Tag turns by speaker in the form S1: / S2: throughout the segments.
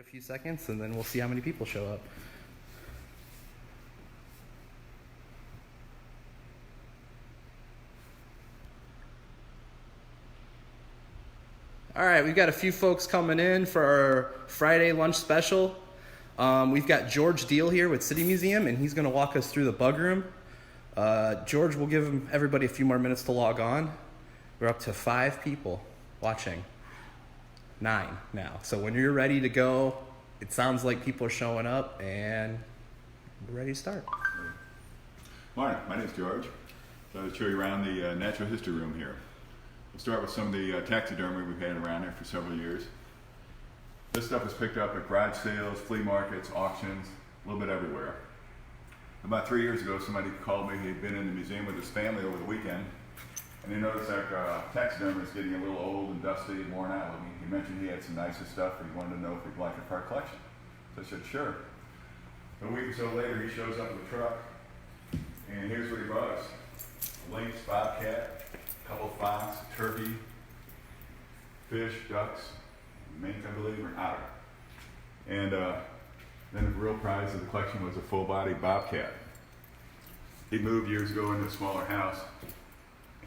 S1: few seconds and then we'll see how many people show up. All right, we've got a few folks coming in for our Friday lunch special. We've got George Deal here with City Museum, and he's going to walk us through the bug room. George, will give everybody a few more minutes to log on. We're up to 5 people watching. 9 now. So when you're ready to go, it sounds like people are showing up, and we're ready to start.
S2: Morning, my name is George. So I'll show you around the natural history room here. We'll start with some of the taxidermy we've had around here for several years. This stuff was picked up at garage sales, flea markets, auctions, a little bit everywhere. About 3 years ago, somebody called me. He'd been in the museum with his family over the weekend, and he noticed our taxidermy was getting a little old and dusty and worn out. He mentioned he had some nicer stuff, and he wanted to know if we'd like it for our collection. So I said, sure. A week or so later, he shows up with a truck, and here's what he brought us. A lynx, bobcat, a couple of fox, turkey, fish, ducks, mink, I believe, or otter. And then the real prize of the collection was a full-body bobcat. He moved years ago into a smaller house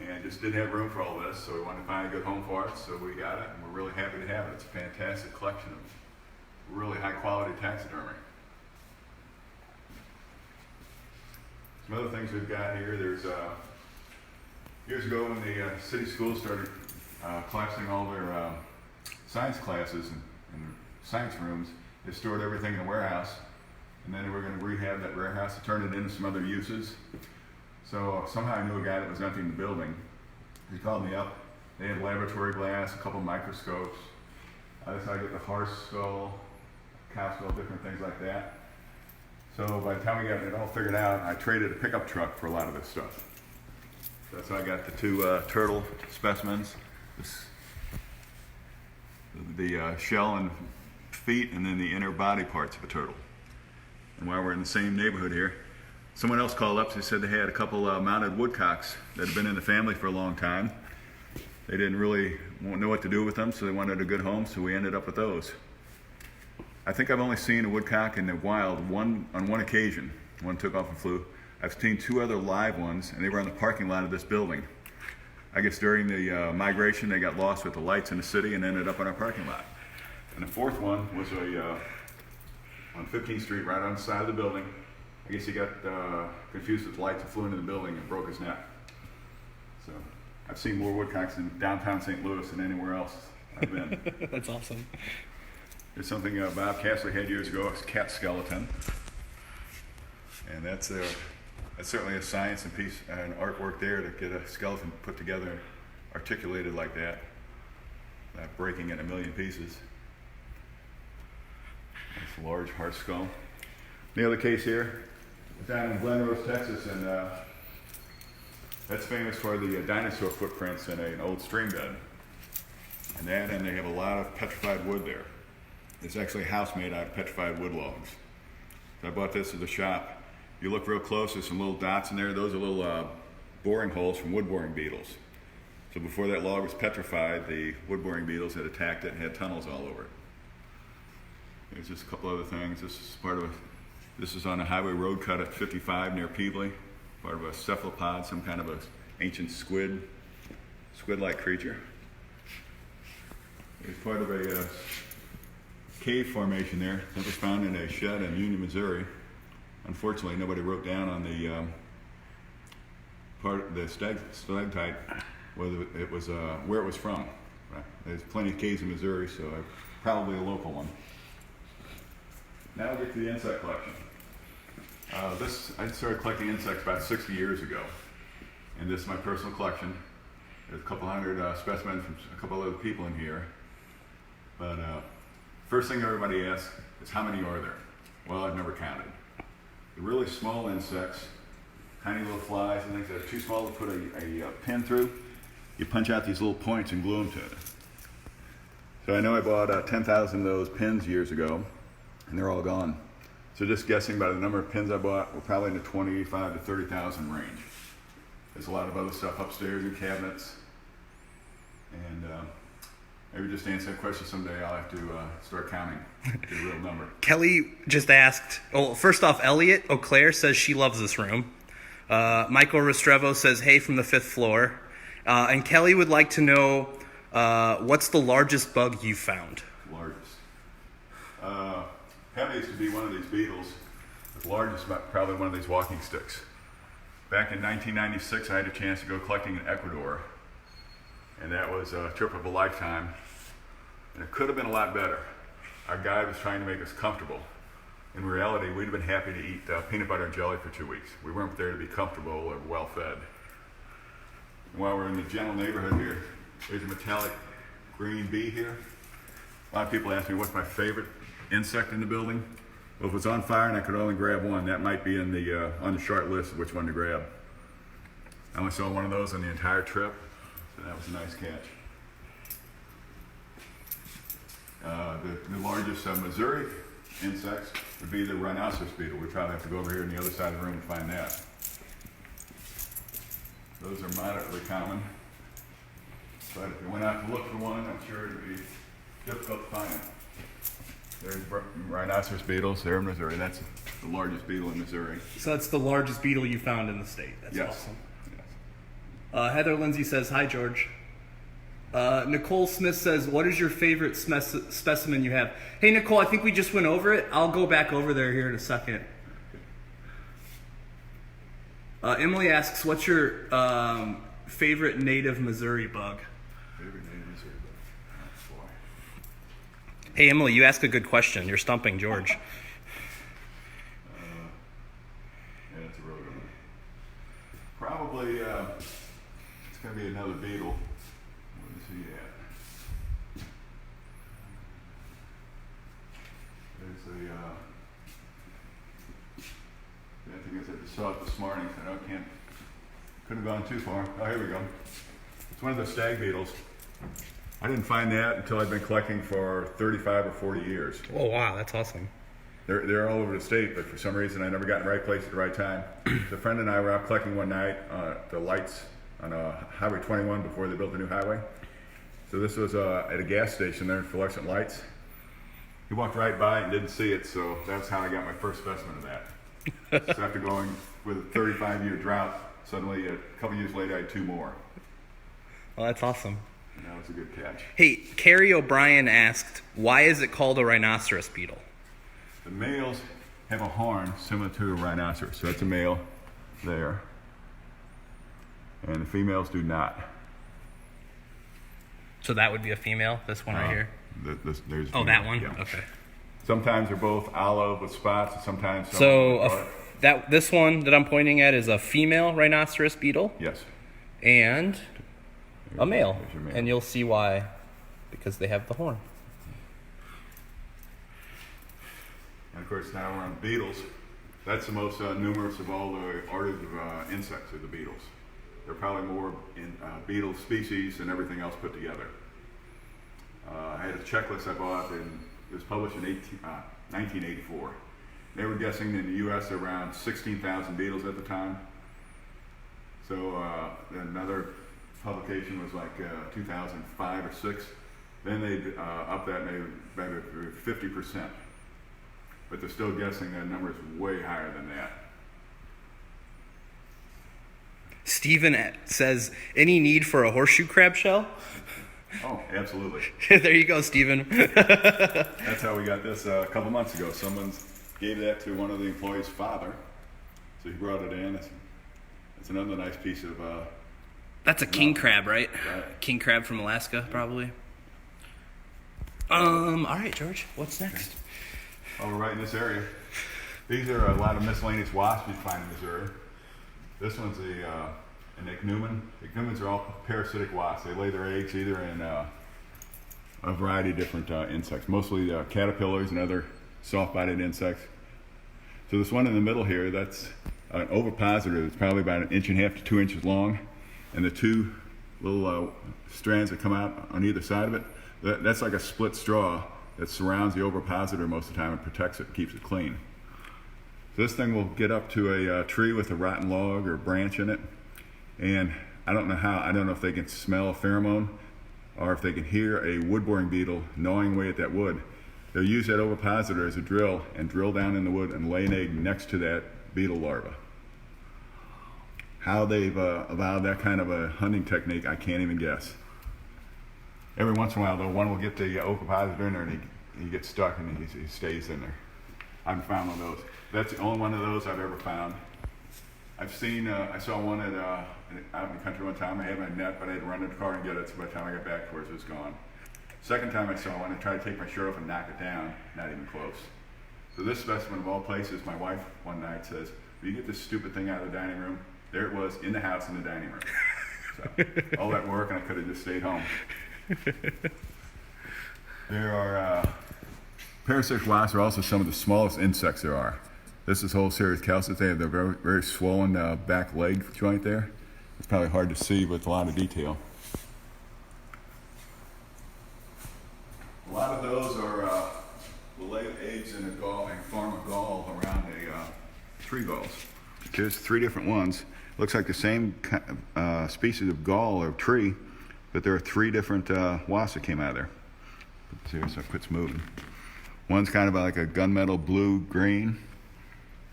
S2: and just didn't have room for all this, so we wanted to find a good home for it, so we got it, and we're really happy to have it. It's a fantastic collection of really high-quality taxidermy. Some other things we've got here, there's years ago when the city schools started collapsing all their science classes and science rooms, they stored everything in a warehouse, and then they were going to rehab that warehouse to turn it into some other uses. So somehow I knew a guy that was emptying the building. He called me up. They had laboratory glass, a couple of microscopes. I decided to get the horse skull, cow skull, different things like that. So by the time we got it all figured out, I traded a pickup truck for a lot of this stuff. So that's how I got the 2 turtle specimens. The shell and feet, and then the inner body parts of a turtle. And while we're in the same neighborhood here, someone else called up. They said they had a couple mounted woodcocks that had been in the family for a long time. They didn't really know what to do with them, so they wanted a good home, so we ended up with those. I think I've only seen a woodcock in the wild on one occasion. One took off and flew. I've seen 2 other live ones, and they were on the parking lot of this building. I guess during the migration, they got lost with the lights in the city and ended up in our parking lot. And the 4th one was on 15th Street, right on the side of the building. I guess he got confused with the lights and flew into the building and broke his neck. So I've seen more woodcocks in downtown St. Louis than anywhere else I've been.
S1: That's awesome.
S2: There's something Bob Castley had years ago, a cat skeleton. And that's certainly a science and piece and artwork there to get a skeleton put together, articulated like that, not breaking in a million pieces. It's a large heart skull. The other case here, down in Glen Rose, Texas, and that's famous for the dinosaur footprints in an old stream bed. And they have a lot of petrified wood there. There's actually a house made out of petrified wood logs. So I bought this at the shop. If you look real close, there's some little dots in there. Those are little boring holes from wood boring beetles. So before that log was petrified, the wood boring beetles had attacked it and had tunnels all over it. There's just a couple other things. This is on a highway road cut at 55 near Peebly, part of a cephalopod, some kind of an ancient squid-like creature. It's part of a cave formation there that was found in a shed in Union, Missouri. Unfortunately, nobody wrote down on the part of the stalactite whether it was where it was from. Right? There's plenty of caves in Missouri, so probably a local one. Now we'll get to the insect collection. I started collecting insects about 60 years ago, and this is my personal collection. There's a couple hundred specimens from a couple other people in here. But first thing everybody asks is how many are there? Well, I've never counted. The really small insects, tiny little flies and things that are too small to put a pin through, you punch out these little points and glue them to it. So I know I bought 10,000 of those pins years ago, and they're all gone. So just guessing by the number of pins I bought, we're probably in the 25 to 30,000 range. There's a lot of other stuff upstairs in cabinets. And Maybe just answer that question someday. I'll have to start counting, get a real number.
S1: Kelly just asked, well, first off, Elliot O'Clair says she loves this room. Michael Restrevo says, hey, from the 5th floor. And Kelly would like to know, what's the largest bug you've found?
S2: Largest. Heaviest to be one of these beetles. The largest, probably one of these walking sticks. Back in 1996, I had a chance to go collecting in Ecuador. And that was a trip of a lifetime. And it could have been a lot better. Our guide was trying to make us comfortable. In reality, we'd have been happy to eat peanut butter and jelly for 2 weeks. We weren't there to be comfortable or well fed. And while we're in the gentle neighborhood here, there's a metallic green bee here. A lot of people ask me what's my favorite insect in the building. Well, if it's on fire and I could only grab one, that might be in the on the short list of which one to grab. I only saw one of those on the entire trip, so that was a nice catch. The largest Missouri insects would be the rhinoceros beetle. We probably have to go over here on the other side of the room to find that. Those are moderately common, but if you went out to look for one, I'm sure it would be difficult to find. There's rhinoceros beetles. They're in Missouri. That's the largest beetle in Missouri.
S1: So that's the largest beetle you found in the state. That's awesome. Yes. Heather Lindsay says, hi, George. Nicole Smith says, what is your favorite specimen you have? Hey, Nicole, I think we just went over it. I'll go back over there here in a second. Emily asks, what's your favorite native Missouri bug?
S2: Favorite native Missouri bug? Oh, boy.
S1: Hey, Emily, you asked a good question. You're stumping George.
S2: Yeah, that's a real good one. Probably, it's going to be another beetle. Where is he at? There's a, I think I saw it this morning. I couldn't have gone too far. Oh, here we go. It's one of the stag beetles. I didn't find that until I've been collecting for 35 or 40 years.
S1: Oh, wow, that's awesome.
S2: They're all over the state, but for some reason I never got in the right place at the right time. A friend and I were out collecting one night, the lights on Highway 21 before they built the new highway. So this was at a gas station there, fluorescent lights. He walked right by and didn't see it, so that's how I got my first specimen of that. So after going with a 35-year drought, suddenly a couple years later I had 2 more.
S1: Well, that's awesome.
S2: And that was a good catch.
S1: Hey, Carrie O'Brien asked, why is it called a rhinoceros beetle?
S2: The males have a horn similar to a rhinoceros. So that's a male there. And the females do not.
S1: So that would be a female, this one right here?
S2: There's
S1: that one?
S2: Yeah.
S1: Okay.
S2: Sometimes they're both olive with spots, and sometimes...
S1: This one that I'm pointing at is a female rhinoceros beetle.
S2: Yes.
S1: And a male.
S2: There's your male.
S1: And you'll see why. Because they have the horn.
S2: And of course, now we're on beetles. That's the most numerous of all the orders of insects are the beetles. There are probably more in beetle species than everything else put together. I had a checklist I bought, and it was published in 1984. They were guessing in the U.S. around 16,000 beetles at the time. So another publication was like 2005 or 6. Then they upped that maybe 50%. But they're still guessing that number is way higher than that.
S1: Steven says, any need for a horseshoe crab shell?
S2: Oh, absolutely.
S1: There you go, Steven.
S2: That's how we got this a couple months ago. Someone gave that to one of the employees' father. So he brought it in. It's another nice piece of...
S1: That's a king crab, right?
S2: Right.
S1: King crab from Alaska, probably. All right, George, what's next?
S2: Oh, we're right in this area. These are a lot of miscellaneous wasps you find in Missouri. This one's an ichneumon. Ichneumons are all parasitic wasps. They lay their eggs either in a variety of different insects, mostly caterpillars and other soft-bodied insects. So this one in the middle here, that's an ovipositor. It's probably about 1.5 inches to 2 inches long, and the 2 little strands that come out on either side of it, that's like a split straw that surrounds the ovipositor most of the time and protects it, keeps it clean. So this thing will get up to a tree with a rotten log or branch in it, and I don't know if they can smell a pheromone, or if they can hear a wood boring beetle gnawing away at that wood, they'll use that ovipositor as a drill and drill down in the wood and lay an egg next to that beetle larva. How they've evolved that kind of a hunting technique, I can't even guess. Every once in a while, though, one will get the ovipositor in there and he gets stuck and he stays in there. I've found one of those. That's the only one of those I've ever found. I've seen, I saw one out in the country one time. I had my net, but I had to run to the car and get it, so by the time I got back towards it was gone. Second time I saw one, I tried to take my shirt off and knock it down, not even close. So this specimen of all places, my wife one night says, "Will you get this stupid thing out of the dining room?" There it was, in the house in the dining room. So, all that work and I could have just stayed home. There are, parasitic wasps are also some of the smallest insects there are. This is whole series calcis. They have the very, very swollen back leg joint there. It's probably hard to see with a lot of detail. A lot of those are will lay eggs in a gall and form a gall around a tree galls. There's 3 different ones. Looks like the same species of gall or tree, but there are 3 different wasps that came out of there. See, so it quits moving. One's kind of like a gunmetal blue-green.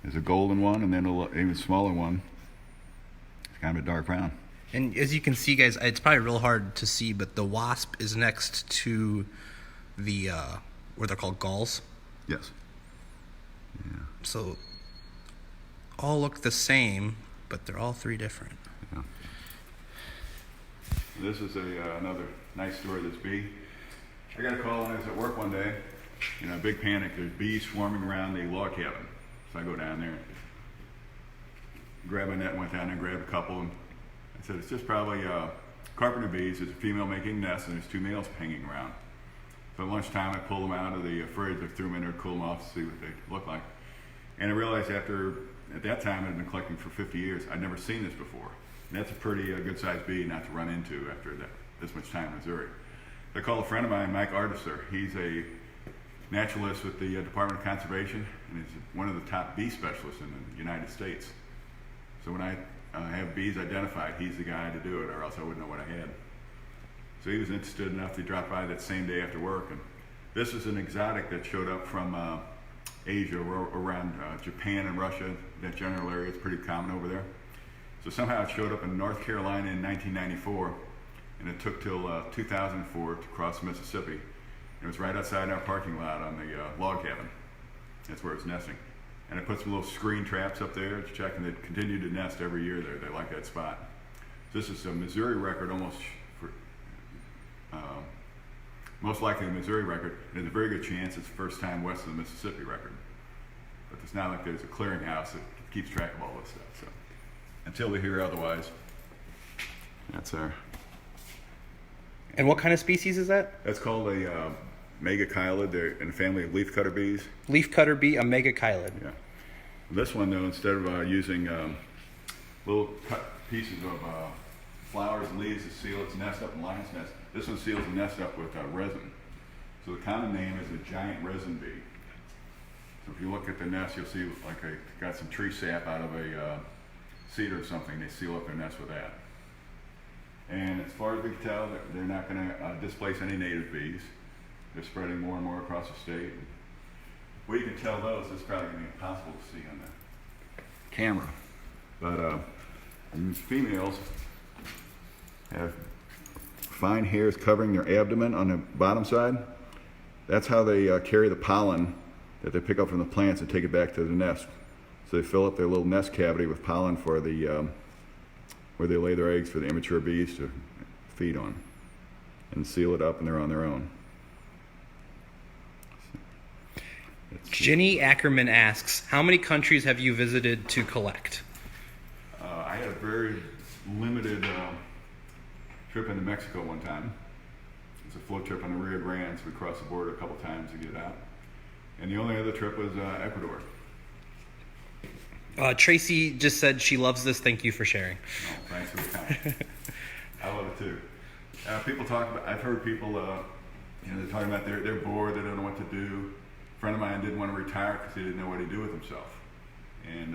S2: There's a golden one, and then an even smaller one. It's kind of a dark brown.
S1: And as you can see, guys, it's probably real hard to see, but the wasp is next to the, what they're called, galls.
S2: Yes. Yeah.
S1: So all look the same, but they're all 3 different.
S2: Yeah. This is another nice story of this bee. I got a call when I was at work one day. A big panic. There's bees swarming around the log cabin. So I go down there, grab my net, went down there and grabbed a couple, and I said, it's just probably carpenter bees. There's a female making nests, and there's 2 males hanging around. So at lunchtime, I pulled them out of the fridge, I threw them in there to cool them off to see what they look like. And I realized at that time, I'd been collecting for 50 years, I'd never seen this before. And that's a pretty good-sized bee not to run into after this much time in Missouri. I called a friend of mine, Mike Artiser. He's a naturalist with the Department of Conservation, and he's one of the top bee specialists in the United States. So when I have bees identified, he's the guy to do it, or else I wouldn't know what I had. So he was interested enough to drop by that same day after work. And this is an exotic that showed up from Asia, around Japan and Russia, that general area. It's pretty common over there. So somehow it showed up in North Carolina in 1994, and it took till 2004 to cross Mississippi. It was right outside our parking lot on the log cabin. That's where it's nesting. And I put some little screen traps up there to check, and they continue to nest every year there. They like that spot. So this is a Missouri record, most likely a Missouri record. And there's a very good chance it's the first time west of the Mississippi record. But it's not like there's a clearinghouse that keeps track of all this stuff. So until we hear otherwise, that's our.
S1: And what kind of species is that?
S2: That's called a megachilid. They're in a family of leafcutter bees.
S1: Leafcutter bee, a megachilid.
S2: Yeah. This one, though, instead of using little cut pieces of flowers and leaves to seal its nest up in lion's nest, this one seals the nest up with resin. So the common name is a giant resin bee. So if you look at the nest, you'll see like got some tree sap out of a cedar or something. They seal up their nest with that. And as far as we can tell, they're not going to displace any native bees. They're spreading more and more across the state. Well, you can tell those, it's probably going to be impossible to see on the camera. But females have fine hairs covering their abdomen on the bottom side. That's how they carry the pollen that they pick up from the plants and take it back to the nest. So they fill up their little nest cavity with pollen for the where they lay their eggs for the immature bees to feed on, and seal it up, and they're on their own.
S1: Jenny Ackerman asks, how many countries have you visited to collect?
S2: I had a very limited trip into Mexico one time. It was a float trip on the Rio Grande, so we crossed the border a couple times to get out. And the only other trip was Ecuador.
S1: Tracy just said she loves this. Thank you for sharing.
S2: Oh, thanks for the comment. I love it too. People talk about, I've heard people, they're talking about they're bored, they don't know what to do. A friend of mine didn't want to retire because he didn't know what he'd do with himself. And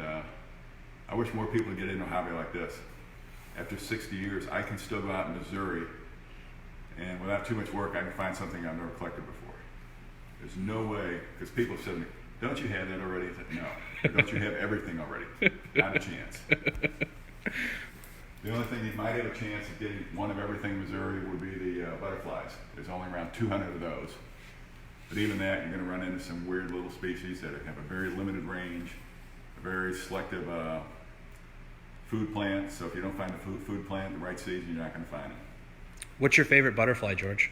S2: I wish more people would get into a hobby like this. After 60 years, I can still go out in Missouri and without too much work, I can find something I've never collected before. There's no way, because people have said to me, don't you have that already? I said, no. Don't you have everything already? Not a chance. The only thing you might have a chance of getting one of everything in Missouri would be the butterflies. There's only around 200 of those. But even that, you're going to run into some weird little species that have a very limited range, a very selective food plant. So if you don't find the food plant in the right season, you're not going to find it.
S1: What's your favorite butterfly, George?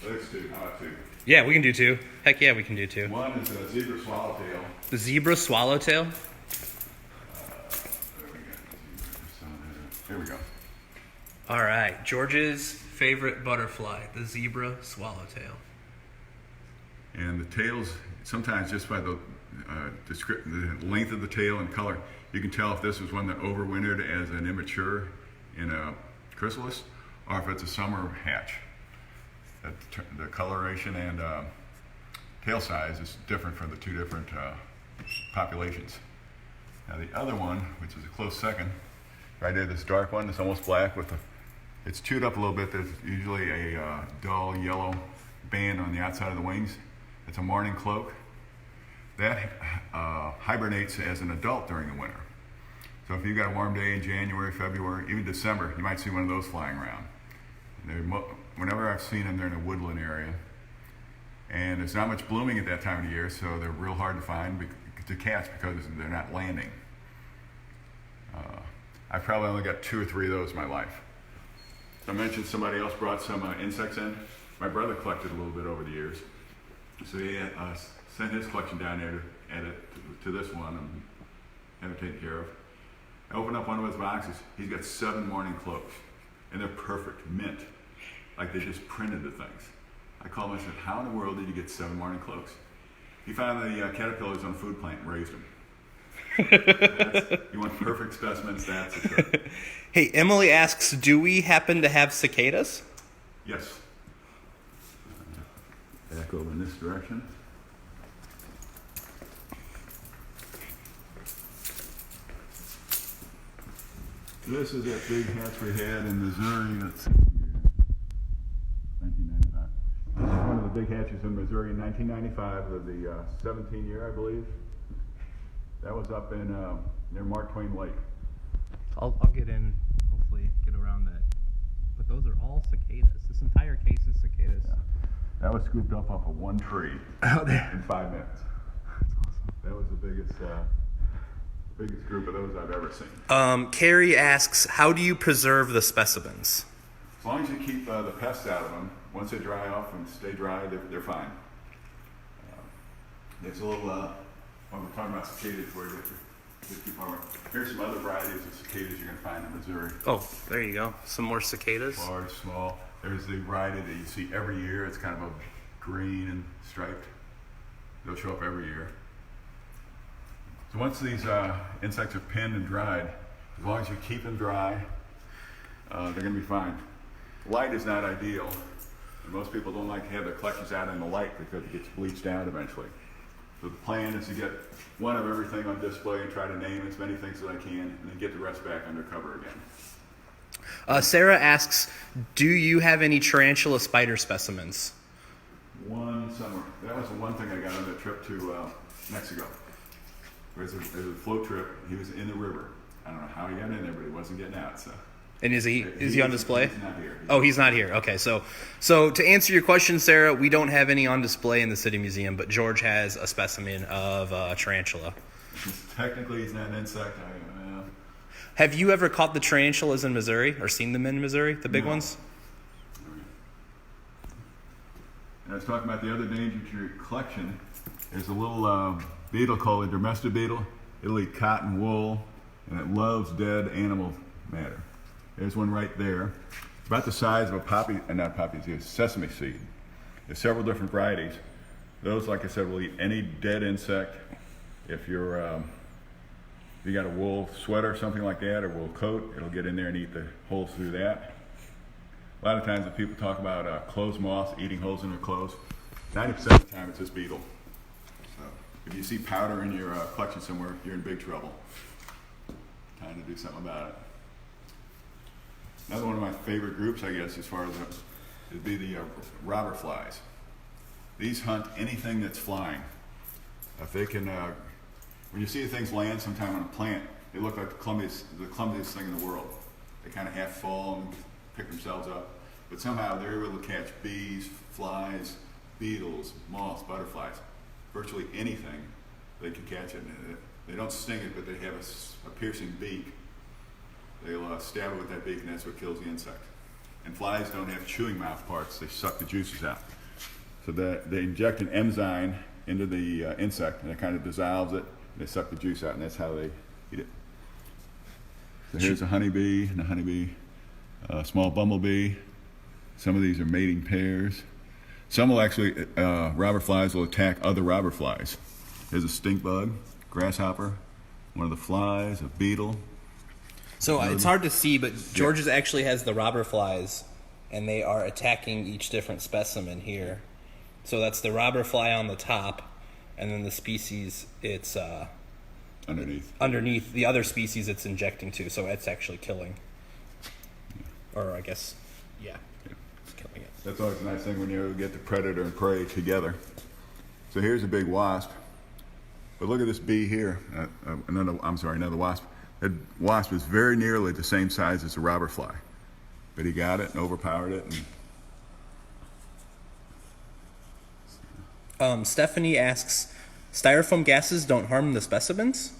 S2: Let's do, how about two?
S1: Yeah, we can do two. Heck yeah, we can do two.
S2: One is a zebra swallowtail.
S1: The zebra swallowtail?
S2: Here we go.
S1: All right, George's favorite butterfly, the zebra swallowtail.
S2: And the tails, sometimes just by the length of the tail and color, you can tell if this was one that overwintered as an immature in a chrysalis, or if it's a summer hatch. The coloration and tail size is different for the two different populations. Now the other one, which is a close second, right there, this dark one, it's almost black with it's chewed up a little bit. There's usually a dull yellow band on the outside of the wings. It's a mourning cloak. That hibernates as an adult during the winter. So if you've got a warm day in January, February, even December, you might see one of those flying around. Whenever I've seen them, they're in a woodland area. And there's not much blooming at that time of the year, so they're real hard to find to catch because they're not landing. I've probably only got 2 or 3 of those in my life. I mentioned somebody else brought some insects in. My brother collected a little bit over the years. So he sent his collection down there to add it to this one and have it taken care of. I opened up one of his boxes. He's got 7 mourning cloaks, and they're perfect, mint. Like they just printed the things. I called him and I said, how in the world did you get 7 mourning cloaks? He found the caterpillars on a food plant and raised them. You want perfect specimens, that's the trick.
S1: Hey, Emily asks, do we happen to have cicadas?
S2: Yes. Back over in this direction. This is that big hatch we had in Missouri. Let's see here. 1995. This is one of the big hatches in Missouri in 1995 of the 17 year, I believe. That was up in near Mark Twain Lake.
S1: I'll get in, hopefully get around that. But those are all cicadas. This entire case is cicadas.
S2: Yeah. That was scooped up off of one tree in 5 minutes.
S1: That's awesome.
S2: That was the biggest group of those I've ever seen.
S1: Carrie asks, how do you preserve the specimens?
S2: As long as you keep the pests out of them, once they dry off and stay dry, they're fine. There's a little, when we're talking about cicadas, where here's some other varieties of cicadas you're going to find in Missouri.
S1: Oh, there you go. Some more cicadas.
S2: Large, small. There's the variety that you see every year. It's kind of a green and striped. They'll show up every year. So once these insects are pinned and dried, as long as you keep them dry, they're going to be fine. Light is not ideal. And most people don't like to have their collections out in the light because it gets bleached out eventually. So the plan is to get one of everything on display and try to name as many things as I can, and then get the rest back under cover again.
S1: Sarah asks, do you have any tarantula spider specimens?
S2: One summer. That was the one thing I got on that trip to Mexico. It was a float trip. He was in the river. I don't know how he got in there, but he wasn't getting out. So.
S1: And is he on display?
S2: He's not here.
S1: He's not here. Okay, so to answer your question, Sarah, we don't have any on display in the City Museum, but George has a specimen of a tarantula.
S2: Technically, he's not an insect.
S1: Have you ever caught the tarantulas in Missouri or seen them in Missouri, the big ones?
S2: And I was talking about the other danger to your collection. There's a little beetle called a domestic beetle. It'll eat cotton wool, and it loves dead animal matter. There's one right there. It's about the size of a poppy, not poppy, it's a sesame seed. There's several different varieties. Those, like I said, will eat any dead insect. If you got a wool sweater or something like that, or wool coat, it'll get in there and eat the holes through that. A lot of times when people talk about clothes moths eating holes in their clothes, 90% of the time it's this beetle. So if you see powder in your collection somewhere, you're in big trouble. Time to do something about it. Another one of my favorite groups, I guess, as far as would be the robber flies. These hunt anything that's flying. If they can, when you see things land sometime on a plant, they look like the clumsiest thing in the world. They kind of half fall and pick themselves up, but somehow they're able to catch bees, flies, beetles, moths, butterflies, virtually anything they can catch it. They don't sting it, but they have a piercing beak. They'll stab it with that beak, and that's what kills the insect. And flies don't have chewing mouth parts; they suck the juices out. So they inject an enzyme into the insect, and it kind of dissolves it. And they suck the juice out, and that's how they eat it. So here's a honeybee and a honeybee, small bumblebee. Some of these are mating pairs. Some will actually, robber flies will attack other robber flies. There's a stink bug, grasshopper, one of the flies, a beetle.
S1: So it's hard to see, but George's actually has the robber flies, and they are attacking each different specimen here. So that's the robber fly on the top, and then the species it's underneath the other species it's injecting to. So it's actually killing, or I guess, yeah, it's killing it.
S2: That's always a nice thing when you get the predator and prey together. So here's a big wasp, but look at this bee here. Another wasp. That wasp is very nearly the same size as a robber fly, but he got it and overpowered it.
S1: Stephanie asks, styrofoam gases don't harm the specimens?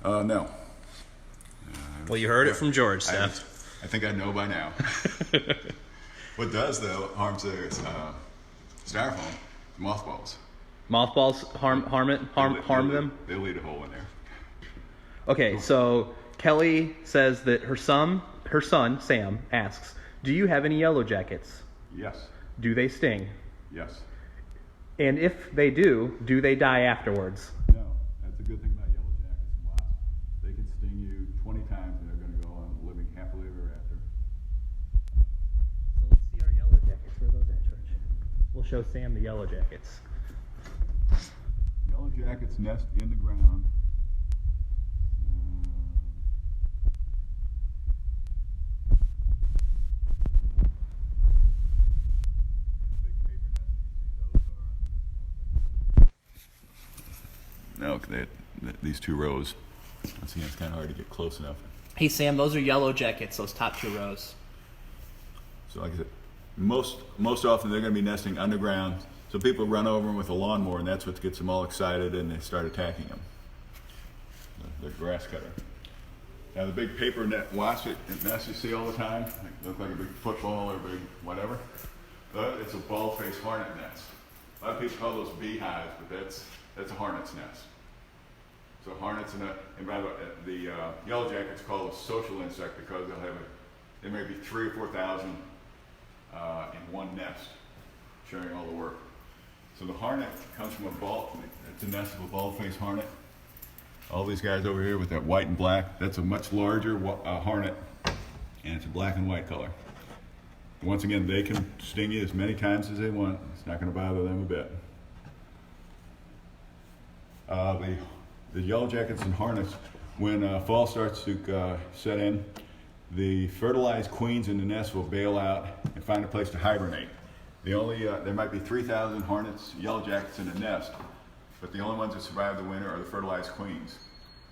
S2: No.
S1: Well, you heard it from George, Steph.
S2: I think I know by now. What does, though, harms the styrofoam? Mothballs.
S1: Mothballs harm them?
S2: They'll eat a hole in there.
S1: Okay, so Kelly says that her son, Sam, asks, do you have any yellow jackets?
S2: Yes.
S1: Do they sting?
S2: Yes.
S1: And if they do they die afterwards?
S2: No. That's a good thing about yellow jackets and wasps. They can sting you 20 times and they're going to go on living happily ever after.
S1: So let's see our yellow jackets. Where are those at, George? We'll show Sam the yellow jackets.
S2: Yellow jackets nest in the ground. No, these two rows. See, it's kind of hard to get close enough.
S1: Hey, Sam, those are yellow jackets, those top two rows.
S2: So like I said, most often they're going to be nesting underground. So people run over them with a lawnmower, and that's what gets them all excited, and they start attacking them. The grass cutter. Now the big paper net wasp nest you see all the time, look like a big football or a big whatever. It's a bald-faced hornet nest. A lot of people call those beehives, but that's a hornet's nest. So hornets and by the way, the yellow jacket's called a social insect because there may be 3,000 or 4,000 in one nest, sharing all the work. So the hornet comes from it's a nest of a bald-faced hornet. All these guys over here with that white and black, that's a much larger hornet, and it's a black and white color. Once again, they can sting you as many times as they want. It's not going to bother them a bit. The yellow jackets and hornets, when fall starts to set in, the fertilized queens in the nest will bail out and find a place to hibernate. There might be 3,000 hornets, yellow jackets in a nest, but the only ones that survive the winter are the fertilized queens.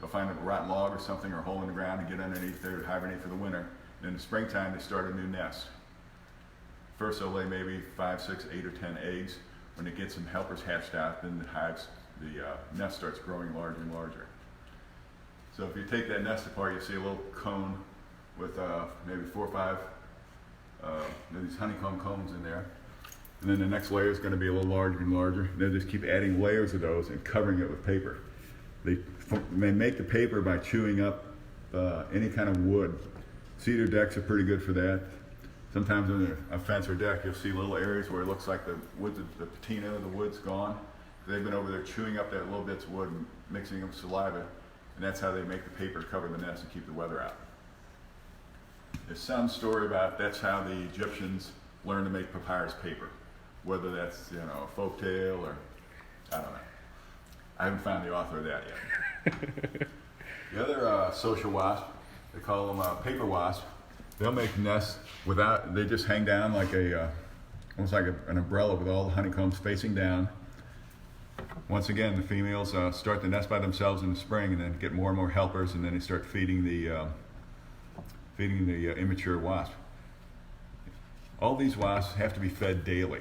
S2: They'll find a rotten log or something or a hole in the ground and get underneath there to hibernate for the winter. And in the springtime, they start a new nest. First, they'll lay maybe 5, 6, 8, or 10 eggs. When it gets some helpers hatched out, then the nest starts growing larger and larger. So if you take that nest apart, you'll see a little cone with maybe 4 or 5 these honeycomb cones in there. And then the next layer is going to be a little larger and larger. They'll just keep adding layers of those and covering it with paper. They make the paper by chewing up any kind of wood. Cedar decks are pretty good for that. Sometimes on a fence or deck, you'll see little areas where it looks like the patina of the wood's gone. They've been over there chewing up that little bits of wood and mixing them with saliva, and that's how they make the paper cover the nest and keep the weather out. There's some story about that's how the Egyptians learned to make papyrus paper, whether that's a folk tale or I don't know. I haven't found the author of that yet. The other social wasp, they call them paper wasp. they'll make nests without, they just hang down like almost like an umbrella with all the honeycombs facing down. Once again, the females start the nest by themselves in the spring and then get more and more helpers, and then they start feeding the immature wasp. All these wasps have to be fed daily.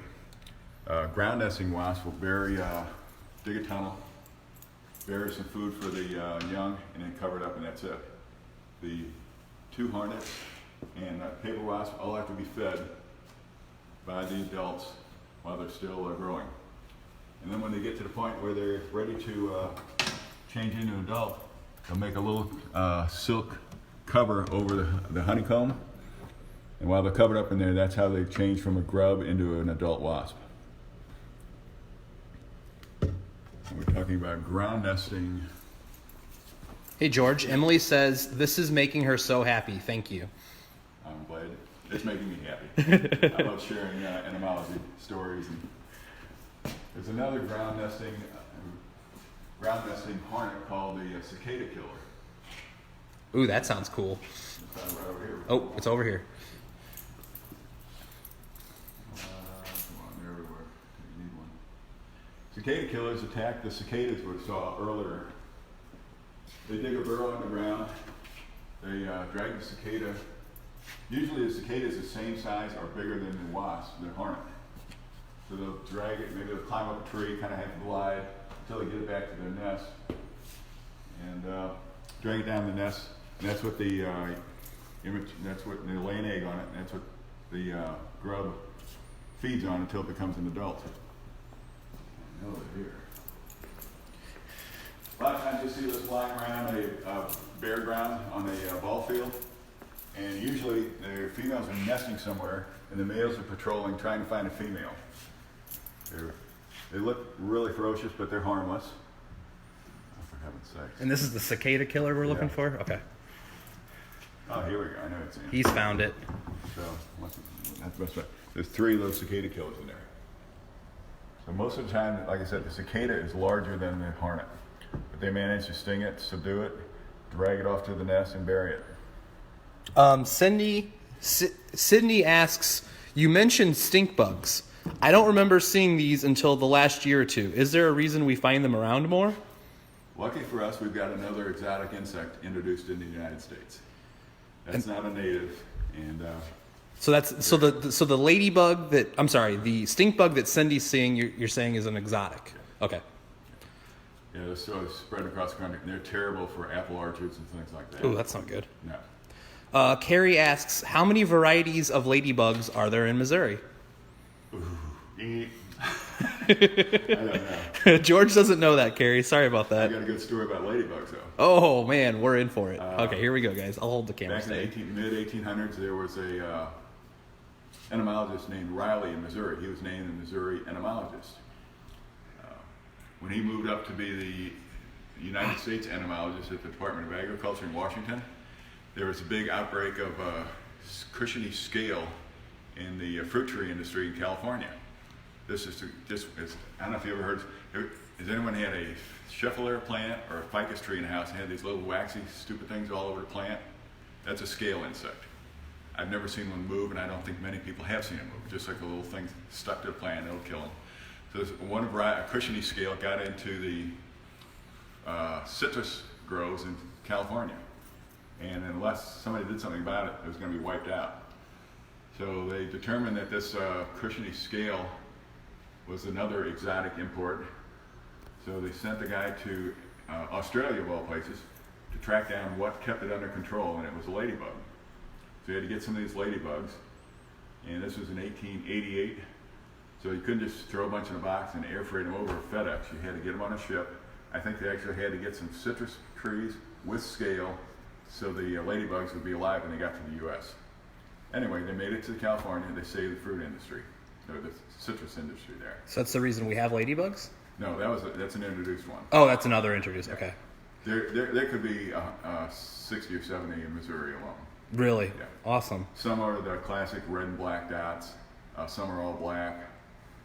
S2: Ground nesting wasps will dig a tunnel, bury some food for the young, and then cover it up, and that's it. The two hornets and paper wasps all have to be fed by the adults while they're still growing. And then when they get to the point where they're ready to change into an adult, they'll make a little silk cover over the honeycomb. And while they're covered up in there, that's how they change from a grub into an adult wasp. And we're talking about ground nesting.
S1: Hey, George, Emily says, this is making her so happy. Thank you.
S2: I'm glad. It's making me happy. I love sharing entomology stories. And there's another ground nesting hornet called the cicada killer.
S1: Ooh, that sounds cool.
S2: It's right over here.
S1: Oh, it's over here.
S2: Come on, they're everywhere. You need one. Cicada killers attack the cicadas we saw earlier. They dig a burrow in the ground. They drag the cicada. Usually the cicada is the same size or bigger than the wasp, the hornet. So they'll drag it, maybe they'll climb up a tree, kind of have to glide until they get it back to their nest. And drag it down the nest. And that's what that's what they lay an egg on it. And that's what the grub feeds on until it becomes an adult. Over here. A lot of times you see this flying around a bare ground on a ball field, and usually the females are nesting somewhere, and the males are patrolling, trying to find a female. They look really ferocious, but they're harmless. Oh, for heaven's sakes.
S1: And this is the cicada killer we're looking for? Okay.
S2: Oh, here we go. I know it's in.
S1: He's found it.
S2: So that's the best way. There's 3 of those cicada killers in there. So most of the time, like I said, the cicada is larger than the hornet. But they manage to sting it, subdue it, drag it off to the nest, and bury it.
S1: Sydney asks, you mentioned stink bugs. I don't remember seeing these until the last year or two. Is there a reason we find them around more?
S2: Lucky for us, we've got another exotic insect introduced in the United States. That's not a native, and
S1: so the ladybug that the stink bug that Cindy's seeing, you're saying is an exotic. Okay.
S2: Yeah, they're sort of spread across the country, and they're terrible for apple orchards and things like that.
S1: Oh, that's not good.
S2: No.
S1: Carrie asks, how many varieties of ladybugs are there in Missouri?
S2: Ooh. I don't know.
S1: George doesn't know that, Carrie. Sorry about that.
S2: I got a good story about ladybugs, though.
S1: Oh, man, we're in for it. Okay, here we go, guys. I'll hold the camera
S2: Back
S1: steady.
S2: in the mid-1800s, there was a entomologist named Riley in Missouri. He was named the Missouri entomologist. When he moved up to be the United States entomologist at the Department of Agriculture in Washington, there was a big outbreak of cushiony scale in the fruit tree industry in California. This is I don't know if you ever heard, has anyone had a Scheffler plant or a ficus tree in the house and had these little waxy, stupid things all over the plant? That's a scale insect. I've never seen one move, and I don't think many people have seen it move. Just like a little thing stuck to the plant, it'll kill them. So a cushiony scale got into the citrus groves in California. And unless somebody did something about it, it was going to be wiped out. So they determined that this cushiony scale was another exotic import. So they sent the guy to Australia, of all places, to track down what kept it under control, and it was a ladybug. So he had to get some of these ladybugs, and this was in 1888. So you couldn't just throw a bunch in a box and air freight them over FedEx. You had to get them on a ship. I think they actually had to get some citrus trees with scale so the ladybugs would be alive when they got to the U.S. Anyway, they made it to California. They saved the fruit industry, or the citrus industry there.
S1: So that's the reason we have ladybugs?
S2: No, that's an introduced one.
S1: Oh, that's another introduced.
S2: Yeah.
S1: Okay.
S2: There could be 60 or 70 in Missouri alone.
S1: Really?
S2: Yeah.
S1: Awesome.
S2: Some are the classic red and black dots. Some are all black.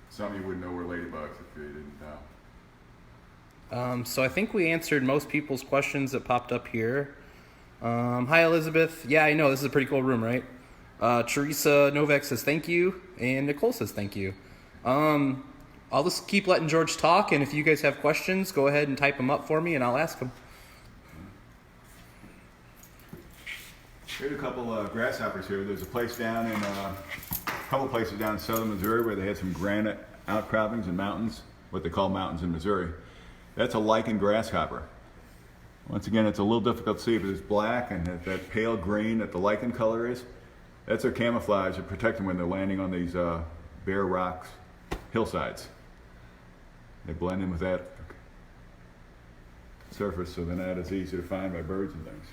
S2: Some you wouldn't know were ladybugs if you didn't know.
S1: So I think we answered most people's questions that popped up here. Hi, Elizabeth. Yeah, I know. This is a pretty cool room, right? Teresa Novak says thank you, and Nicole says thank you. I'll just keep letting George talk, and if you guys have questions, go ahead and type them up for me, and I'll ask them.
S2: Here's a couple grasshoppers here. There's a place down in a couple places down in southern Missouri where they had some granite outcroppings and mountains, what they call mountains in Missouri. That's a lichen grasshopper. Once again, it's a little difficult to see, but it's black and that pale green that the lichen color is. That's their camouflage to protect them when they're landing on these bare rocks, hillsides. They blend in with that surface, so they're not as easy to find by birds and things.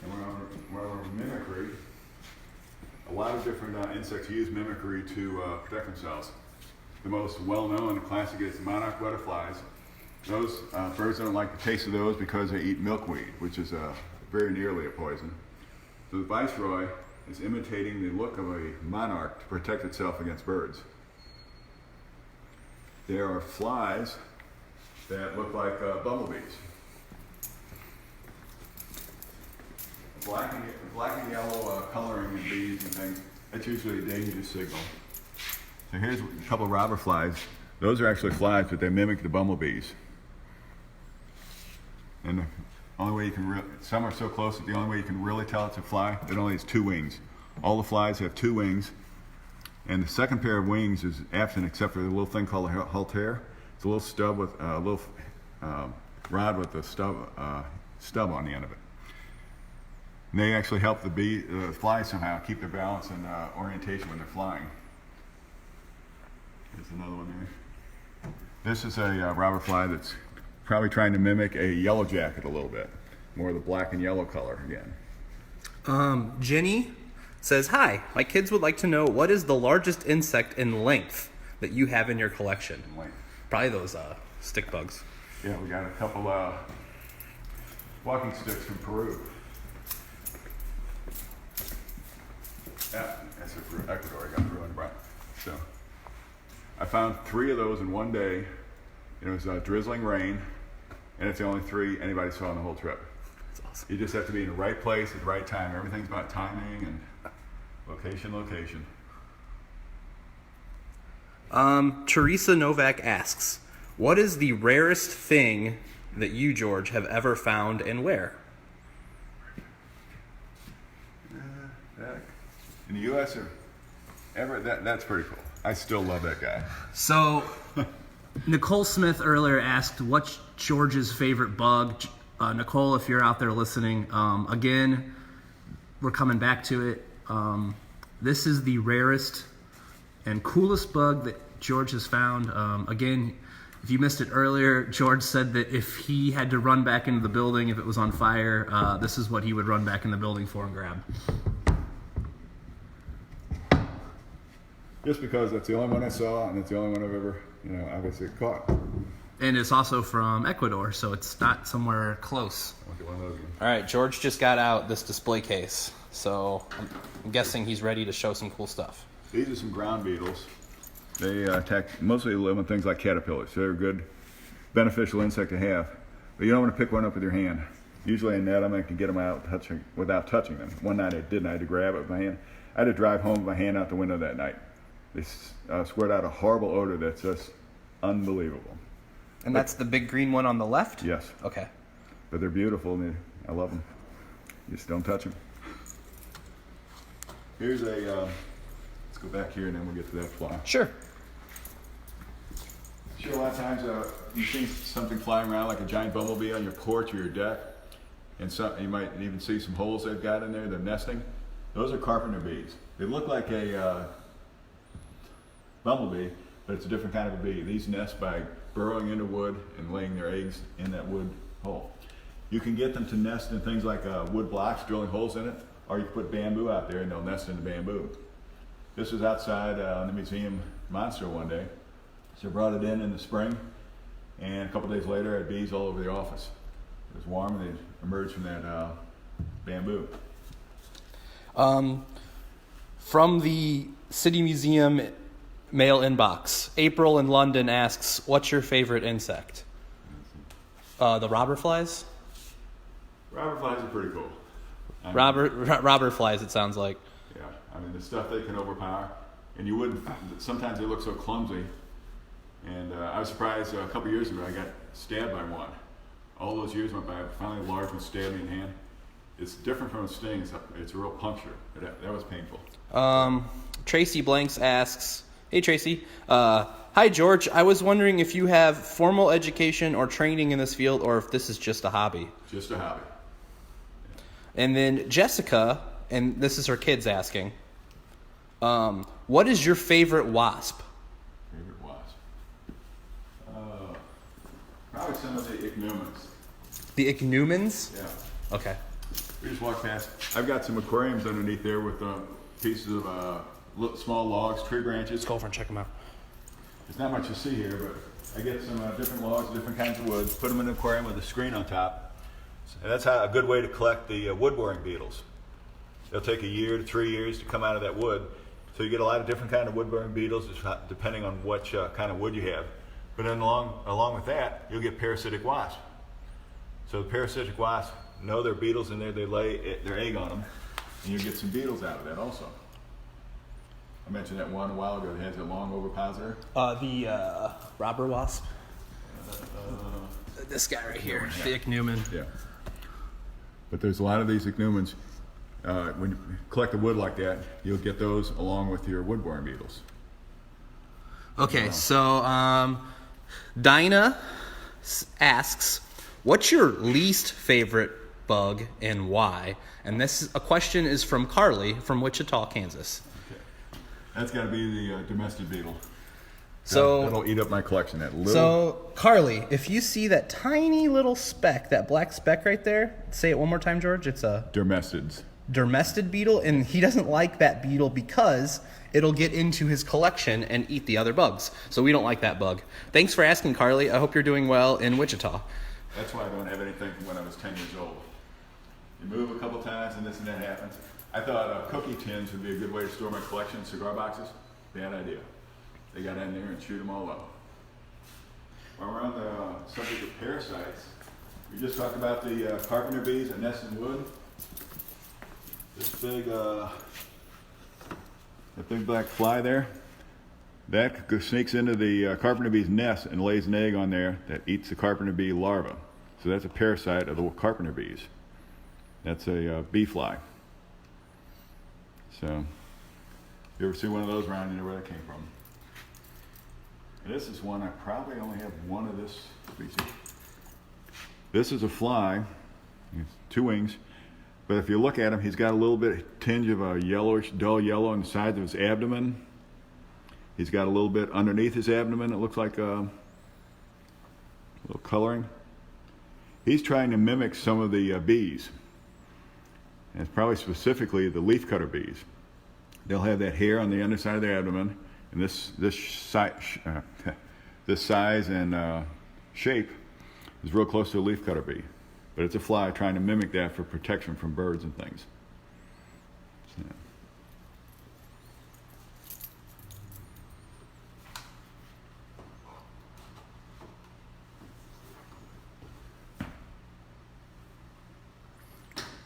S2: And when we're mimicry, a lot of different insects use mimicry to protect themselves. The most well-known and classic is monarch butterflies. Those birds don't like the taste of those because they eat milkweed, which is very nearly a poison. So the viceroy is imitating the look of a monarch to protect itself against birds. There are flies that look like bumblebees. Black and yellow coloring in bees and things, that's usually a dangerous signal. So here's a couple of robber flies. Those are actually flies, but they mimic the bumblebees. And the only way you can some are so close that the only way you can really tell it's a fly, it only has 2 wings. All the flies have 2 wings, and the second pair of wings is absent except for the little thing called a halter. It's a little stub with a little rod with a stub on the end of it. And they actually help the flies somehow keep their balance and orientation when they're flying. Here's another one there. This is a robber fly that's probably trying to mimic a yellow jacket a little bit. More of the black and yellow color again.
S1: Jenny says, hi, my kids would like to know what is the largest insect in length that you have in your collection?
S2: In length.
S1: Probably those stick bugs.
S2: Yeah, we got a couple walking sticks from Peru. Yeah, that's from Ecuador. I got Peru and brown. So I found 3 of those in one day. It was drizzling rain, and it's the only 3 anybody saw on the whole trip.
S1: That's awesome.
S2: You just have to be in the right place at the right time. Everything's about timing and location.
S1: Teresa Novak asks, what is the rarest thing that you, George, have ever found and where?
S2: In the U.S. or ever, that's pretty cool. I still love that guy.
S1: So, Nicole Smith earlier asked, what's George's favorite bug? Nicole, if you're out there listening, again, we're coming back to it. This is the rarest and coolest bug that George has found. Again, if you missed it earlier, George said that if he had to run back into the building, if it was on fire, this is what he would run back in the building for and grab.
S2: Just because that's the only one I saw, and it's the only one I've ever, obviously caught.
S1: And it's also from Ecuador, so it's not somewhere close.
S2: I'll get one of those again.
S1: All right, George just got out this display case, so I'm guessing he's ready to show some cool stuff.
S2: These are some ground beetles. They attack mostly live on things like caterpillars, so they're a good beneficial insect to have. But you don't want to pick one up with your hand. Usually I net them, I can get them out without touching them. One night I didn't. I had to grab it with my hand. I had to drive home with my hand out the window that night. They squirt out a horrible odor that's just unbelievable.
S1: And that's the big green one on the left?
S2: Yes.
S1: Okay.
S2: But they're beautiful, and I love them. You just don't touch them. Here's let's go back here and then we'll get to that fly.
S1: Sure.
S2: Sure, a lot of times you see something flying around like a giant bumblebee on your porch or your deck, and you might even see some holes they've got in there, they're nesting. Those are carpenter bees. They look like a bumblebee, but it's a different kind of a bee. These nest by burrowing into wood and laying their eggs in that wood hole. You can get them to nest in things like wood blocks, drilling holes in it, or you can put bamboo out there and they'll nest in the bamboo. This was outside on the museum monster one day. So I brought it in the spring, and a couple days later I had bees all over the office. It was warm and they emerged from that bamboo.
S1: From the City Museum mail inbox, April in London asks, what's your favorite insect? The robber flies?
S2: Robber flies are pretty cool.
S1: Robber flies, it sounds like.
S2: Yeah, I mean, the stuff they can overpower, and you wouldn't, sometimes they look so clumsy. And I was surprised a couple years ago I got stabbed by one. All those years went by, finally a large one stabbed me in the hand. It's different from a sting, it's a real puncture. That was painful.
S1: Tracy Blanks asks, hey Tracy, hi George, I was wondering if you have formal education or training in this field or if this is just a hobby.
S2: Just a hobby.
S1: And then Jessica, and this is her kids asking, what is your favorite wasp?
S2: Favorite wasp? Probably some of the ichneumons.
S1: The ichneumons?
S2: Yeah.
S1: Okay.
S2: We just walked past. I've got some aquariums underneath there with pieces of small logs, tree branches.
S1: Let's go over and check them out.
S2: There's not much to see here, but I get some different logs, different kinds of wood, put them in an aquarium with a screen on top. And that's a good way to collect the wood boring beetles. They'll take a year to 3 years to come out of that wood. So you get a lot of different kind of wood boring beetles depending on what kind of wood you have. But then along with that, you'll get parasitic wasps. So the parasitic wasps know there are beetles in there, they lay their egg on them, and you get some beetles out of that also. I mentioned that one a while ago that has a long ovipositor.
S1: The robber wasp. This guy right here, the ichneumon.
S2: Yeah. But there's a lot of these ichneumons. When you collect the wood like that, you'll get those along with your wood boring beetles.
S1: Okay, so Dinah asks, what's your least favorite bug and why? And a question is from Carly from Wichita, Kansas.
S2: Okay. That's got to be the domestic beetle.
S1: So
S2: that'll eat up my collection.
S1: So Carly, if you see that tiny little speck, that black speck right there, say it one more time, George. It's a dermestid beetle, and he doesn't like that beetle because it'll get into his collection and eat the other bugs. So we don't like that bug. Thanks for asking, Carly. I hope you're doing well in Wichita.
S2: That's why I don't have anything from when I was 10 years old. You move a couple times and this and that happens. I thought cookie tins would be a good way to store my collection, cigar boxes. Bad idea. They got in there and chewed them all up. While we're on the subject of parasites, we just talked about the carpenter bees that nest in wood. This big, that big black fly there, that sneaks into the carpenter bee's nest and lays an egg on there that eats the carpenter bee larva. So that's a parasite of the carpenter bees. That's a bee fly. So, if you ever see one of those around, you know where that came from. And this is one, I probably only have one of this species. This is a fly, it's 2 wings. But if you look at him, he's got a little bit tinge of a yellowish, dull yellow on the sides of his abdomen. He's got a little bit underneath his abdomen. It looks like a little coloring. He's trying to mimic some of the bees. And it's probably specifically the leafcutter bees. They'll have that hair on the underside of their abdomen, and this size and shape is real close to a leafcutter bee. But it's a fly trying to mimic that for protection from birds and things. So.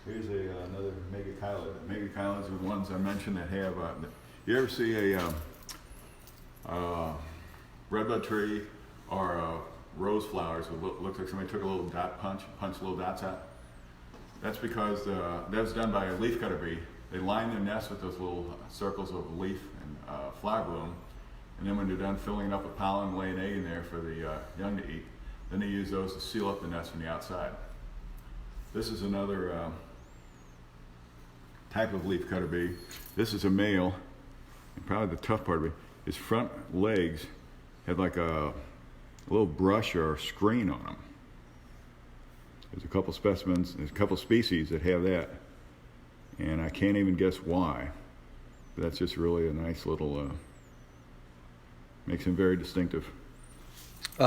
S2: Here's another megachilid. Megachilids are the ones I mentioned that have. You ever see a redbud tree or rose flowers? It looks like somebody took a little dot punched little dots out. That's because that was done by a leafcutter bee. They line their nest with those little circles of leaf and flower bloom, and then when they're done filling it up with pollen and laying an egg in there for the young to eat, then they use those to seal up the nest from the outside. This is another type of leafcutter bee. This is a male, and probably the tough part of it, his front legs have like a little brush or screen on them. There's a couple specimens, there's a couple species that have that, and I can't even guess why. But that's just really a nice little, makes him very distinctive.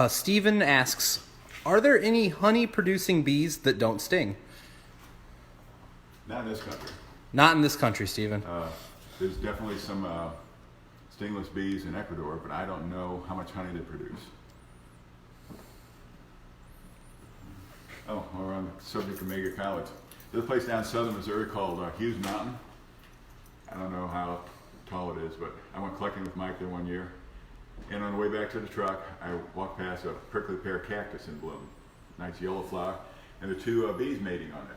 S1: Stephen asks, are there any honey-producing bees that don't sting?
S2: Not in this country.
S1: Not in this country, Stephen.
S2: There's definitely some stingless bees in Ecuador, but I don't know how much honey they produce. Oh, we're on the subject of megachilids. There's a place down in southern Missouri called Hughes Mountain. I don't know how tall it is, but I went collecting with Mike there one year. And on the way back to the truck, I walked past a prickly pear cactus in bloom. Nice yellow flower. And there are two bees mating on it.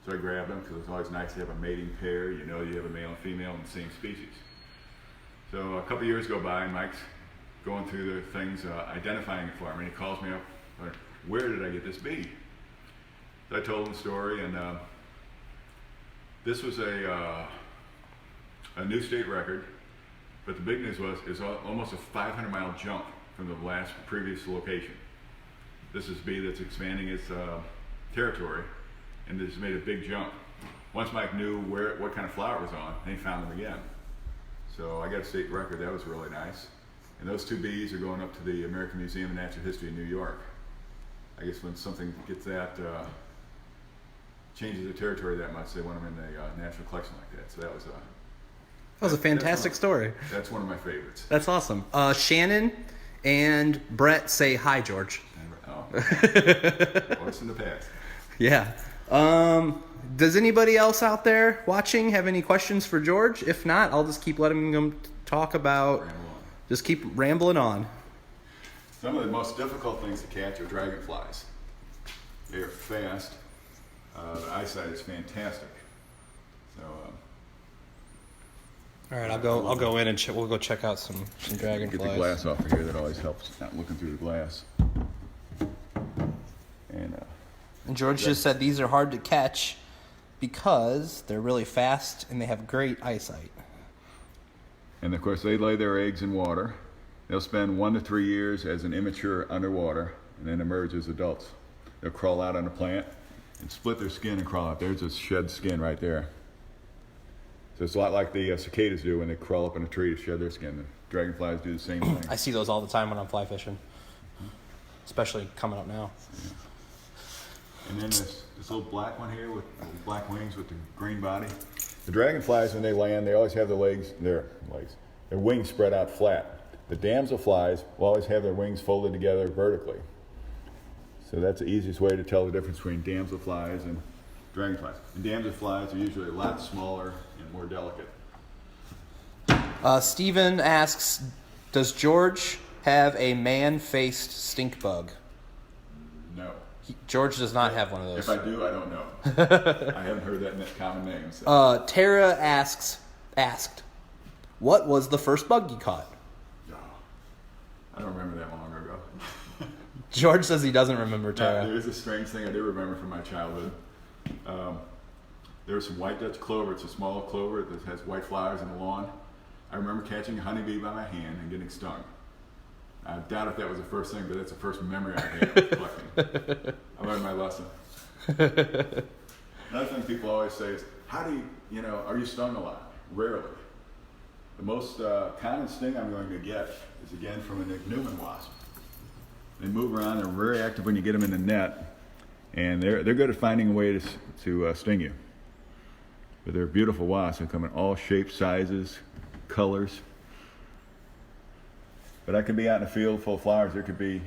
S2: So I grabbed them because it's always nice to have a mating pair. You know you have a male and female in the same species. So a couple years go by and Mike's going through the things, identifying it for me. And he calls me up, like, where did I get this bee? So I told him the story, and this was a new state record. But the big news was it's almost a 500-mile jump from the previous location. This is a bee that's expanding its territory, and it's made a big jump. Once Mike knew what kind of flower it was on, and he found them again. So I got a state record. That was really nice. And those two bees are going up to the American Museum of Natural History in New York. I guess when something gets that, changes the territory that much, they want them in the national collection like that. So that was a
S1: fantastic story.
S2: That's one of my favorites.
S1: That's awesome. Shannon and Brett say hi, George.
S2: Oh. What's in the past?
S1: Yeah. Does anybody else out there watching have any questions for George? If not, I'll just keep letting him talk about. Just keep rambling on.
S2: Some of the most difficult things to catch are dragonflies. They are fast. The eyesight is fantastic. So.
S1: All right, I'll go in and we'll go check out some dragonflies.
S2: Get the glass off of here. That always helps. Not looking through the glass.
S1: And George just said these are hard to catch because they're really fast and they have great eyesight.
S2: And of course, they lay their eggs in water. They'll spend 1 to 3 years as an immature underwater and then emerge as adults. They'll crawl out on a plant and split their skin and crawl out. There's a shed skin right there. So it's a lot like the cicadas do when they crawl up in a tree to shed their skin. The dragonflies do the same thing.
S1: I see those all the time when I'm fly fishing, especially coming up now.
S2: Yeah. And then this little black one here with black wings with the green body. The dragonflies, when they land, they always have their wings spread out flat. The damselflies will always have their wings folded together vertically. So that's the easiest way to tell the difference between damselflies and dragonflies. And damselflies are usually a lot smaller and more delicate.
S1: Steven asks, does George have a man-faced stink bug?
S2: No.
S1: George does not have one of those.
S2: If I do, I don't know. I haven't heard that common name. So.
S1: Tara asked, what was the first bug you caught?
S2: Oh, I don't remember that long ago.
S1: George says he doesn't remember, Tara.
S2: There is a strange thing I do remember from my childhood. There was some white Dutch clover. It's a small clover that has white flowers in the lawn. I remember catching a honeybee by my hand and getting stung. I doubt if that was the first thing, but that's the first memory I had of collecting. I learned my lesson. Another thing people always say is, how do you, are you stung a lot? Rarely. The most common sting I'm going to get is, again, from an ichneumon wasp. They move around. They're very active when you get them in the net, and they're good at finding a way to sting you. But they're beautiful wasps. They come in all shapes, sizes, colors. But I could be out in a field full of flowers. There could be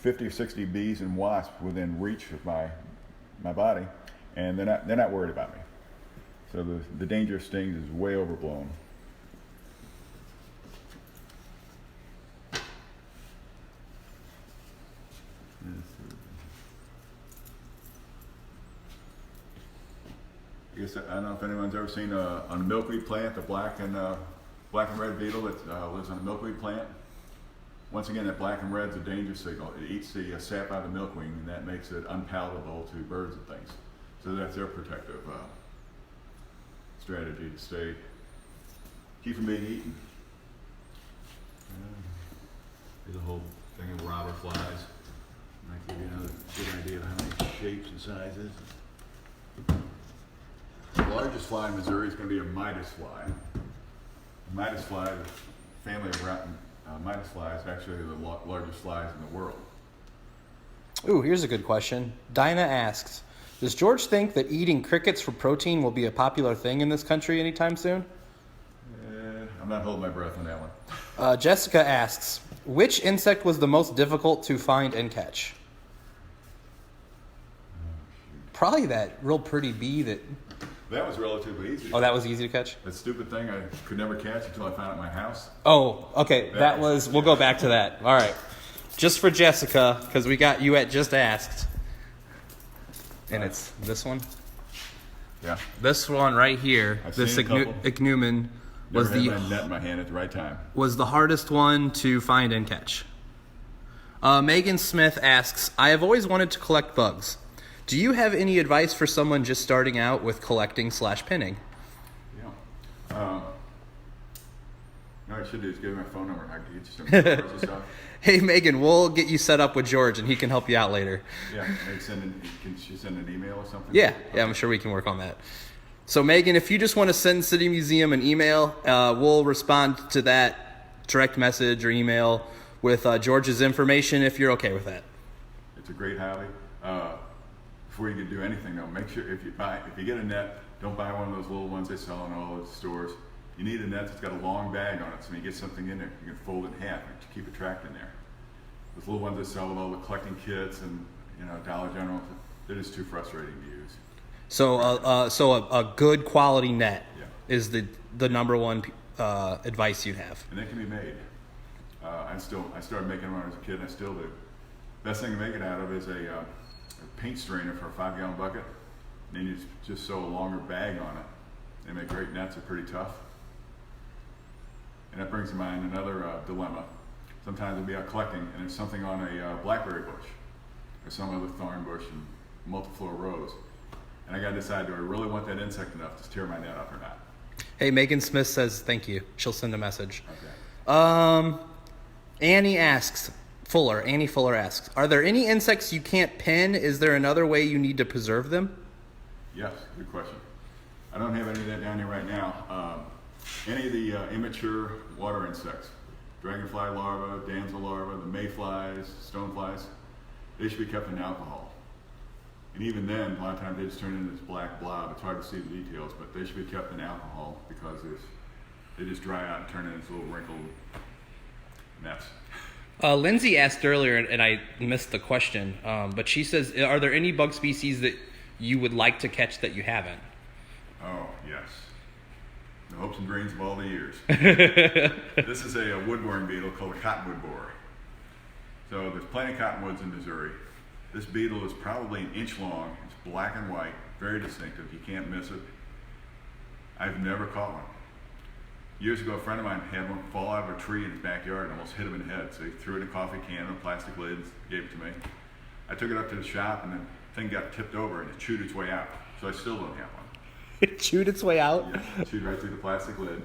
S2: 50 or 60 bees and wasps within reach of my body, and they're not worried about me. So the danger of stings is way overblown. I guess I don't know if anyone's ever seen on a milkweed plant, the black and red beetle that lives on a milkweed plant. Once again, that black and red's a danger signal. It eats the sap out of the milkweed, and that makes it unpalatable to birds and things. So that's their protective strategy to keep from being eaten. There's a whole thing of robber flies. Might give you another good idea of how many shapes and sizes. The largest fly in Missouri is going to be a Midas fly. The Midas fly, the family of Midas flies, is actually the largest flies in the world.
S1: Ooh, here's a good question. Dinah asks, does George think that eating crickets for protein will be a popular thing in this country anytime soon?
S2: I'm not holding my breath on that one.
S1: Jessica asks, which insect was the most difficult to find and catch? Probably that real pretty bee that...
S2: That was relatively easy.
S1: Oh, that was easy to catch?
S2: That stupid thing I could never catch until I found it at my house.
S1: Oh, okay. That was... We'll go back to that. All right. Just for Jessica, because we got you at Just Asked. And it's this one?
S2: Yeah.
S1: This one right here, this ichneumon, was
S2: Never had my net in my hand at the right time.
S1: Was the hardest one to find and catch. Megan Smith asks, I have always wanted to collect bugs. Do you have any advice for someone just starting out with collecting/pinning?
S2: Yeah. No, I should do is give you my phone number. I can get you some cards and stuff.
S1: Hey, Megan, we'll get you set up with George, and he can help you out later.
S2: Yeah, maybe can she send an email or something?
S1: Yeah, I'm sure we can work on that. So, Megan, if you just want to send City Museum an email, we'll respond to that direct message or email with George's information if you're okay with that.
S2: It's a great hobby. Before you can do anything, though, make sure if you get a net, don't buy one of those little ones they sell in all the stores. You need a net that's got a long bag on it, so when you get something in there, you can fold it in half to keep it trapped in there. Those little ones they sell with all the collecting kits and Dollar General, they're just too frustrating to use.
S1: So, a good quality net is the number one advice you have.
S2: And they can be made. I started making them when I was a kid, and I still do. Best thing to make it out of is a paint strainer for a 5-gallon bucket. And then you just sew a longer bag on it. They make great nets. They're pretty tough. And that brings to mind another dilemma. Sometimes we'll be out collecting, and there's something on a blackberry bush or some other thorn bush in multiflora rows. And I got to decide, do I really want that insect enough to tear my net up or not?
S1: Hey, Megan Smith says thank you. She'll send a message.
S2: Okay.
S1: Annie Fuller asks, are there any insects you can't pin? Is there another way you need to preserve them?
S2: Yes, good question. I don't have any of that down here right now. Any of the immature water insects, dragonfly larvae, damsel larvae, the mayflies, stoneflies, they should be kept in alcohol. And even then, a lot of times they just turn into this black blob. It's hard to see the details, but they should be kept in alcohol because they just dry out and turn into this little wrinkled mess.
S1: Lindsay asked earlier, and I missed the question, but she says, are there any bug species that you would like to catch that you haven't?
S2: Oh, yes. The hopes and dreams of all the years. This is a wood-boring beetle called a cottonwood borer. So there's plenty of cottonwoods in Missouri. This beetle is probably an inch long. It's black and white, very distinctive. You can't miss it. I've never caught one. Years ago, a friend of mine had one fall out of a tree in his backyard and almost hit him in the head. So he threw it in a coffee can and a plastic lid, gave it to me. I took it up to the shop, and the thing got tipped over and it chewed its way out. So I still don't have one.
S1: It chewed its way out?
S2: Yeah, chewed right through the plastic lid.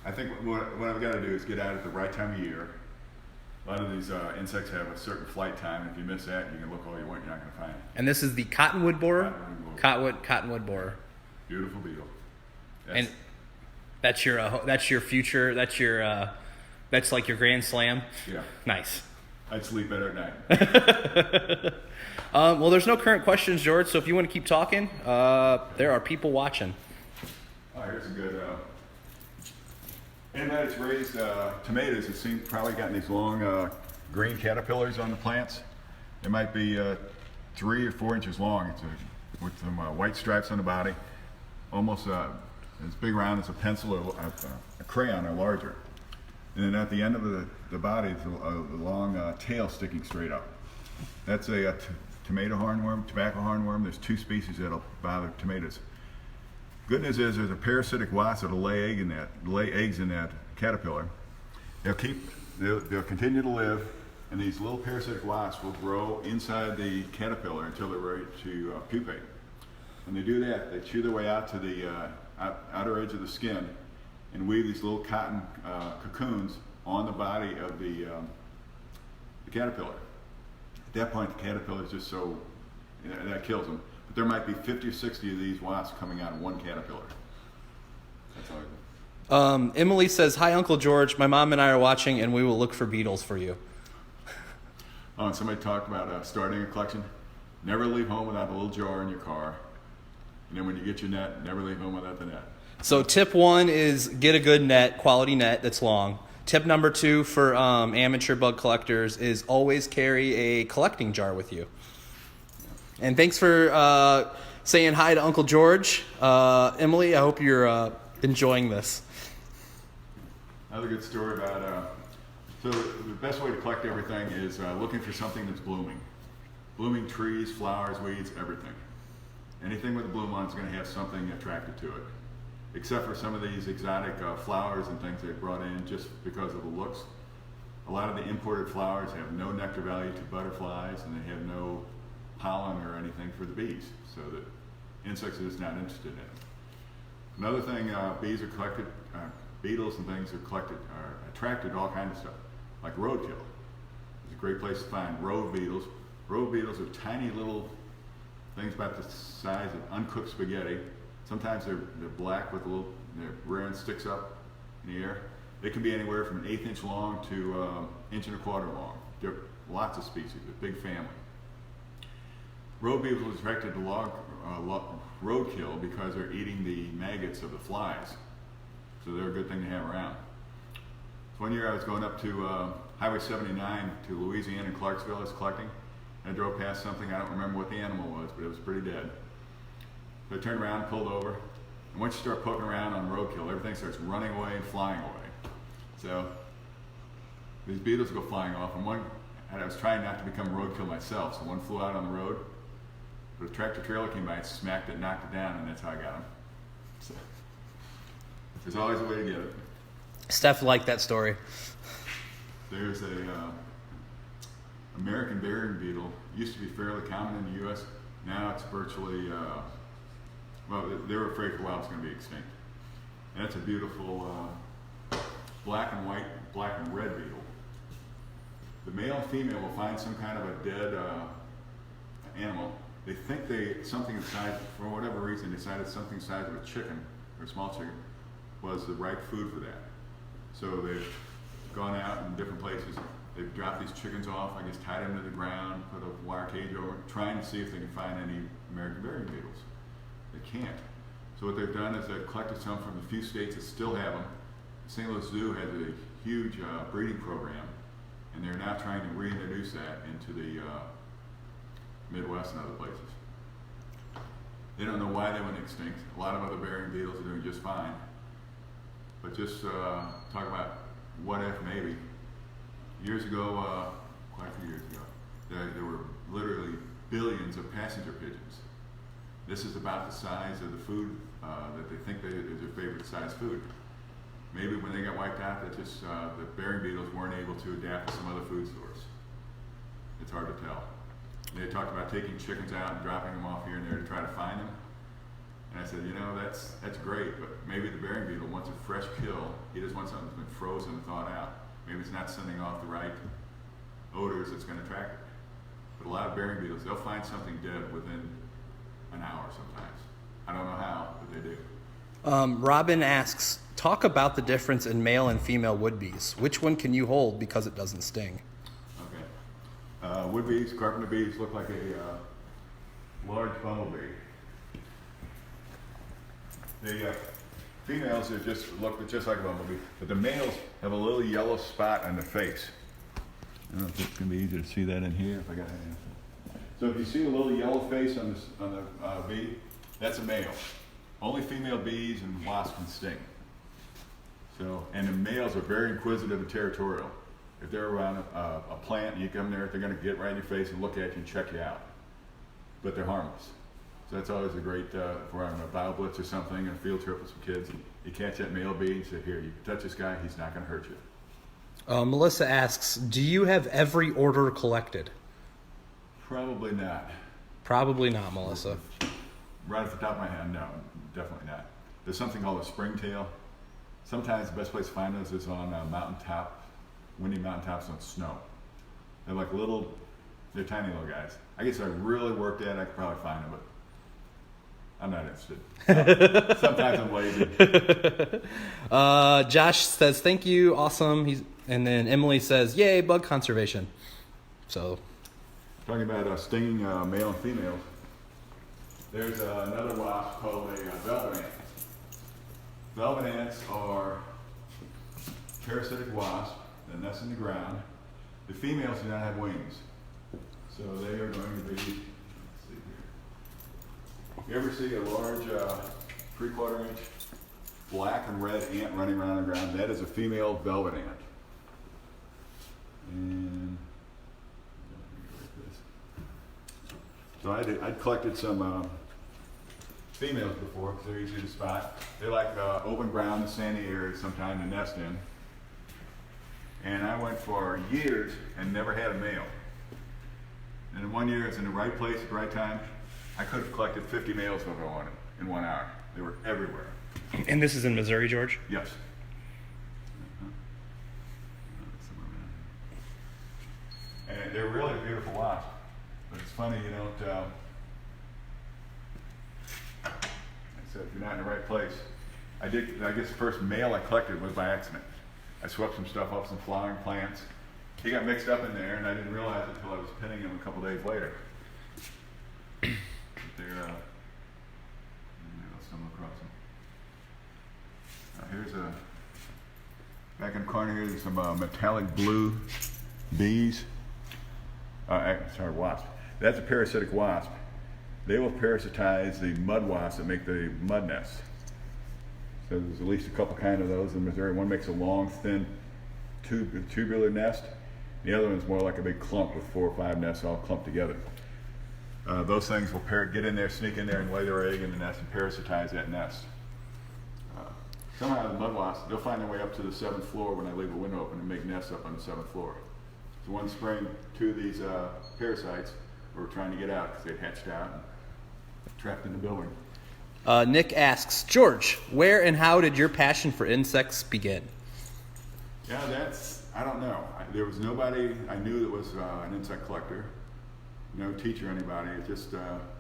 S2: I think what I've got to do is get out at the right time of year. A lot of these insects have a certain flight time. If you miss that, you can look all you want, you're not going to find it.
S1: And this is the cottonwood borer? Cottonwood borer.
S2: Beautiful beetle.
S1: And that's your future, that's like your grand slam?
S2: Yeah.
S1: Nice.
S2: I'd sleep better at night.
S1: Well, there's no current questions, George, so if you want to keep talking, there are people watching.
S2: Oh, here's a good... anybody that's raised tomatoes has probably gotten these long green caterpillars on the plants. They might be 3 or 4 inches long. It's with some white stripes on the body, almost as big around as a pencil or a crayon or larger. And then at the end of the body is a long tail sticking straight up. That's a tomato hornworm, tobacco hornworm. There's 2 species that'll bother tomatoes. Good news is there's a parasitic wasp that'll lay eggs in that caterpillar. They'll continue to live, and these little parasitic wasps will grow inside the caterpillar until they're ready to pupate. When they do that, they chew their way out to the outer edge of the skin and weave these little cotton cocoons on the body of the caterpillar. At that point, the caterpillar is just so, that kills them. But there might be 50 or 60 of these wasps coming out of one caterpillar. That's all I do.
S1: Emily says, hi, Uncle George. My mom and I are watching, and we will look for beetles for you.
S2: Oh, and somebody talked about starting a collection. Never leave home without a little jar in your car. And then when you get your net, never leave home without the net.
S1: So tip 1 is get a good net, quality net that's long. Tip number 2 for amateur bug collectors is always carry a collecting jar with you. And thanks for saying hi to Uncle George. Emily, I hope you're enjoying this.
S2: Another good story about, so the best way to collect everything is looking for something that's blooming. Blooming trees, flowers, weeds, everything. Anything with a bloom on is going to have something attracted to it. Except for some of these exotic flowers and things they brought in just because of the looks. A lot of the imported flowers have no nectar value to butterflies, and they have no pollen or anything for the bees, so that insects are just not interested in it. Another thing, bees are collected, beetles and things are attracted to all kinds of stuff, like roadkill. It's a great place to find road beetles. Road beetles are tiny little things about the size of uncooked spaghetti. Sometimes they're black with their rear end sticks up in the air. They can be anywhere from an 1/8 inch long to inch and a quarter long. There are lots of species, a big family. Road beetles are attracted to roadkill because they're eating the maggots of the flies. So they're a good thing to have around. So one year I was going up to Highway 79 to Louisiana in Clarksville. I was collecting. I drove past something, I don't remember what the animal was, but it was pretty dead. So I turned around, pulled over, and once you start poking around on roadkill, everything starts running away and flying away. So these beetles go flying off, and I was trying not to become roadkill myself, so one flew out on the road, but a tractor trailer came by and smacked it, knocked it down, and that's how I got him. So there's always a way to get it.
S1: Steph liked that story.
S2: There's a American burying beetle. Used to be fairly common in the U.S. Now it's virtually, well, they were afraid for a while it was going to be extinct. And that's a beautiful black and white, black and red beetle. The male and female will find some kind of a dead animal. They think something inside, for whatever reason, decided something the size of a chicken, or a small chicken, was the right food for that. So they've gone out in different places. They've dropped these chickens off, I guess tied them to the ground, put a wire cage over it, trying to see if they can find any American burying beetles. They can't. So what they've done is they've collected some from the few states that still have them. St. Louis Zoo has a huge breeding program, and they're now trying to reintroduce that into the Midwest and other places. They don't know why they went extinct. A lot of other burying beetles are doing just fine. But just talk about what if maybe. Years ago, quite a few years ago, there were literally billions of passenger pigeons. This is about the size of the food that they think is their favorite size food. Maybe when they got wiped out, that just the burying beetles weren't able to adapt to some other food source. It's hard to tell. They talked about taking chickens out and dropping them off here and there to try to find them. And I said, you know, that's great, but maybe the burying beetle wants a fresh kill. He just wants something that's been frozen and thawed out. Maybe it's not sending off the right odors that's going to attract it. But a lot of burying beetles, they'll find something dead within an hour sometimes. I don't know how, but they do.
S1: Robin asks, talk about the difference in male and female wood bees. Which one can you hold because it doesn't sting?
S2: Okay. Wood bees, carpenter bees look like a large bumblebee. The females look just like a bumblebee, but the males have a little yellow spot on the face. I don't know if it's going to be easy to see that in here. If I got it. So if you see a little yellow face on the bee, that's a male. Only female bees and wasps can sting. So, and the males are very inquisitive and territorial. If they're around a plant and you come there, they're going to get right in your face and look at you and check you out. But they're harmless. So that's always a great, if we're on a bio blitz or something, and a field trip with some kids, you catch that male bee and say, here, you can touch this guy, he's not going to hurt you.
S1: Melissa asks, do you have every order collected?
S2: Probably not.
S1: Probably not, Melissa.
S2: Right off the top of my head, no, definitely not. There's something called a springtail. Sometimes the best place to find those is on a mountaintop, windy mountaintops on snow. They're like they're tiny little guys. I guess if I really worked at it, I could probably find them, but I'm not interested. Sometimes I'm lazy.
S1: Josh says, thank you, awesome. And then Emily says, yay, bug conservation. So,
S2: talking about stinging male and female, there's another wasp called a velvet ant. Velvet ants are parasitic wasps that nest in the ground. The females do not have wings. So they are going to be, let's see here. You ever see a large 3/4 inch black and red ant running around the ground? That is a female velvet ant. And so I'd collected some females before because they're easy to spot. They like open ground and sandy areas sometime to nest in. And I went for years and never had a male. And in 1 year, it's in the right place at the right time. I could have collected 50 males if I wanted in 1 hour. They were everywhere.
S1: And this is in Missouri, George?
S2: Yes. And they're really a beautiful wasp. But it's funny, you don't, like I said, if you're not in the right place. I guess the first male I collected was by accident. I swept some stuff off some flowering plants. He got mixed up in there, and I didn't realize it until I was pinning him a couple days later. But they're, I'll stumble across them. Here's back in the corner here, there's some metallic blue bees. Sorry, wasp. That's a parasitic wasp. They will parasitize the mud wasps that make the mud nests. So there's at least a couple kind of those in Missouri. One makes a long, thin, tubular nest. The other one's more like a big clump with 4 or 5 nests all clumped together. Those things will get in there, sneak in there, and lay their egg in the nest and parasitize that nest. Somehow the mud wasps, they'll find their way up to the 7th floor when I leave a window open and make nests up on the 7th floor. So one spring, 2 of these parasites were trying to get out because they'd hatched out and trapped in the building.
S1: Nick asks, George, where and how did your passion for insects begin?
S2: Yeah, I don't know. There was nobody I knew that was an insect collector. No teacher or anybody. It just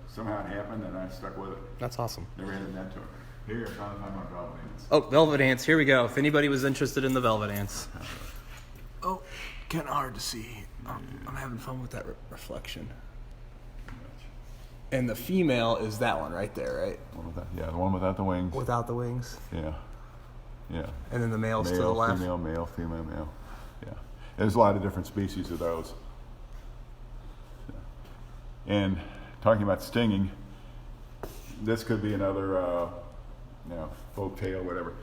S2: somehow it happened and I stuck with it.
S1: That's awesome.
S2: Never had a mentor. Here, I found my velvet ants.
S1: Oh, velvet ants. Here we go. If anybody was interested in the velvet ants. Oh, kind of hard to see. I'm having fun with that reflection. And the female is that one right there, right?
S2: Yeah, the one without the wings.
S1: Without the wings?
S2: Yeah. Yeah.
S1: And then the male's to the left?
S2: Male, female, male. Yeah. There's a lot of different species of those. Yeah. And talking about stinging, this could be another folk tale, whatever.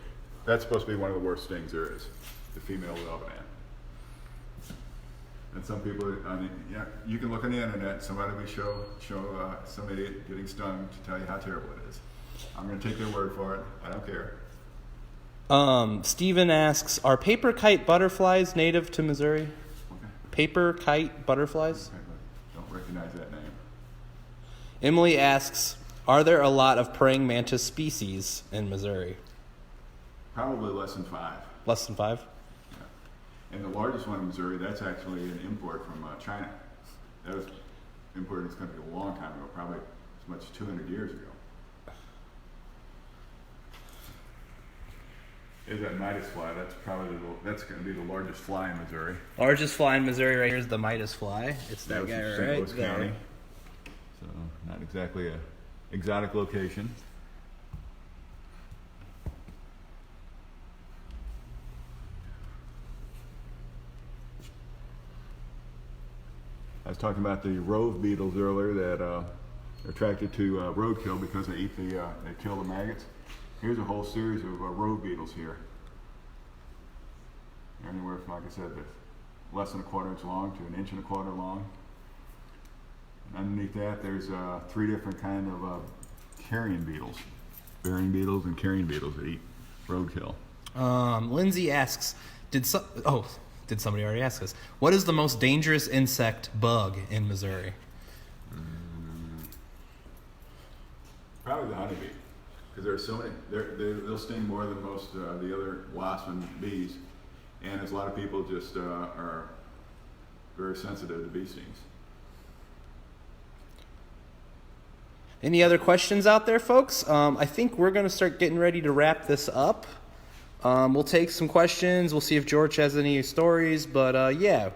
S2: That's supposed to be one of the worst stings there is, the female velvet ant. And some people, you can look on the internet, somebody will show somebody getting stung to tell you how terrible it is. I'm going to take their word for it. I don't care.
S1: Steven asks, are paper kite butterflies native to Missouri?
S2: Okay.
S1: Paper kite butterflies?
S2: Okay, don't recognize that name.
S1: Emily asks, are there a lot of praying mantis species in Missouri?
S2: Probably less than 5.
S1: Less than 5?
S2: And the largest one in Missouri, that's actually an import from China. That was imported in this country a long time ago, probably as much as 200 years ago. Is that Midas fly? That's going to be the largest fly in Missouri.
S1: Largest fly in Missouri right here is the Midas fly. It's that guy
S2: St.
S1: right
S2: Louis
S1: there.
S2: County. So not exactly a exotic location. I was talking about the rove beetles earlier that are attracted to roadkill because they kill the maggots. Here's a whole series of rove beetles here. They're anywhere from, like I said, less than 1/4 inch long to 1 1/4 inch long. And underneath that, there's 3 different kind of carrion beetles, burying beetles and carrion beetles that eat roadkill.
S1: Lindsay asks, did somebody already ask us? What is the most dangerous insect bug in Missouri?
S2: Probably the honeybee, because there are so many. They'll sting more than most the other wasps and bees, and there's a lot of people just are very sensitive to bee stings.
S1: Any other questions out there, folks? I think we're going to start getting ready to wrap this up. We'll take some questions. We'll see if George has any stories. But yeah,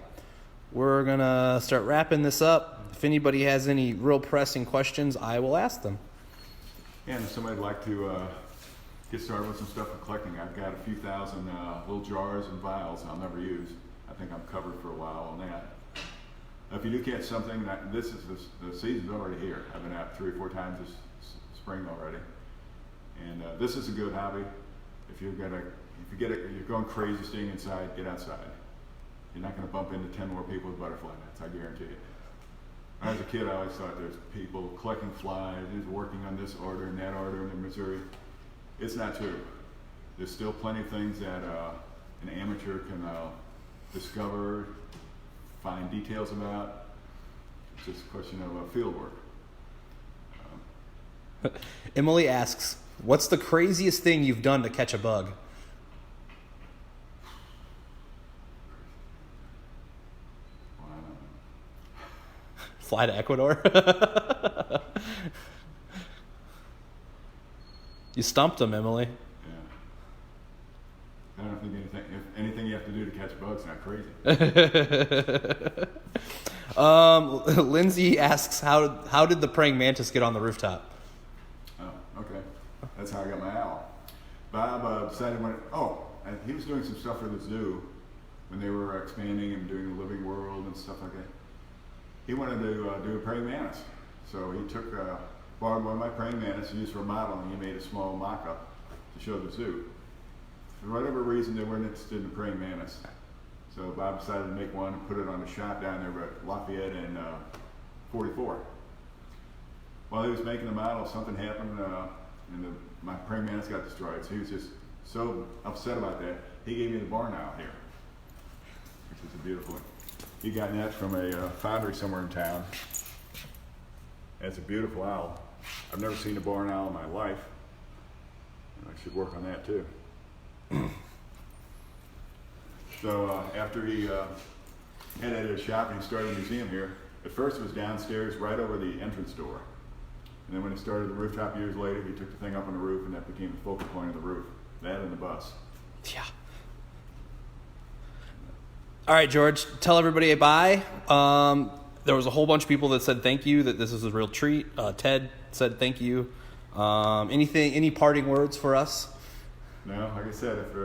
S1: we're going to start wrapping this up. If anybody has any real pressing questions, I will ask them.
S2: And if somebody'd like to get started with some stuff for collecting, I've got a few thousand little jars and vials I'll never use. I think I'm covered for a while on that. If you do catch something, the season's already here. I've been out 3 or 4 times this spring already. And this is a good hobby. If you're going crazy staying inside, get outside. You're not going to bump into 10 more people with butterfly nets, I guarantee you. When I was a kid, I always thought there's people collecting flies, who's working on this order and that order in Missouri. It's not true. There's still plenty of things that an amateur can discover, find details about. It's just a question of field work.
S1: Emily asks, what's the craziest thing you've done to catch a bug? Fly to Ecuador? You stumped him, Emily.
S2: Yeah. I don't think anything you have to do to catch bugs is not crazy.
S1: Lindsay asks, how did the praying mantis get on the rooftop?
S2: Oh, okay. That's how I got my owl. Bob decided he was doing some stuff for the zoo when they were expanding and doing the living world and stuff like that. He wanted to do a praying mantis. So he borrowed one of my praying mantis used for a model, and he made a small mock-up to show the zoo. For whatever reason, they weren't interested in the praying mantis. So Bob decided to make one and put it on the shop down there at Lafayette and 44. While he was making the model, something happened, and my praying mantis got destroyed. So he was just so upset about that, he gave me the barn owl here, which is a beautiful one. He got that from a foundry somewhere in town. It's a beautiful owl. I've never seen a barn owl in my life. I should work on that too. So after he had it at his shop and he started a museum here, at first it was downstairs right over the entrance door. And then when he started the rooftop years later, he took the thing up on the roof, and that became the focal point of the roof. That and the bus.
S1: Yeah. All right, George, tell everybody bye. There was a whole bunch of people that said thank you, that this is a real treat. Ted said thank you. Any parting words for us?
S2: No, like I said, if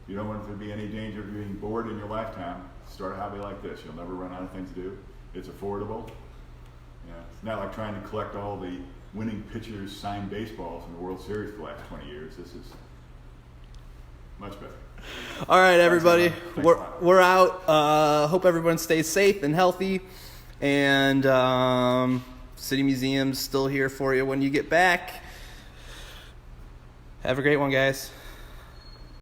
S2: you don't want there to be any danger of being bored in your lifetime, start a hobby like this. You'll never run out of things to do. It's affordable. Yeah, it's not like trying to collect all the winning pitchers' signed baseballs in the World Series for the last 20 years. This is much better.
S1: All right, everybody.
S2: Thanks
S1: We're out. Hope everyone stays safe and healthy. And City Museum's still here for you when you get back. Have a great one, guys.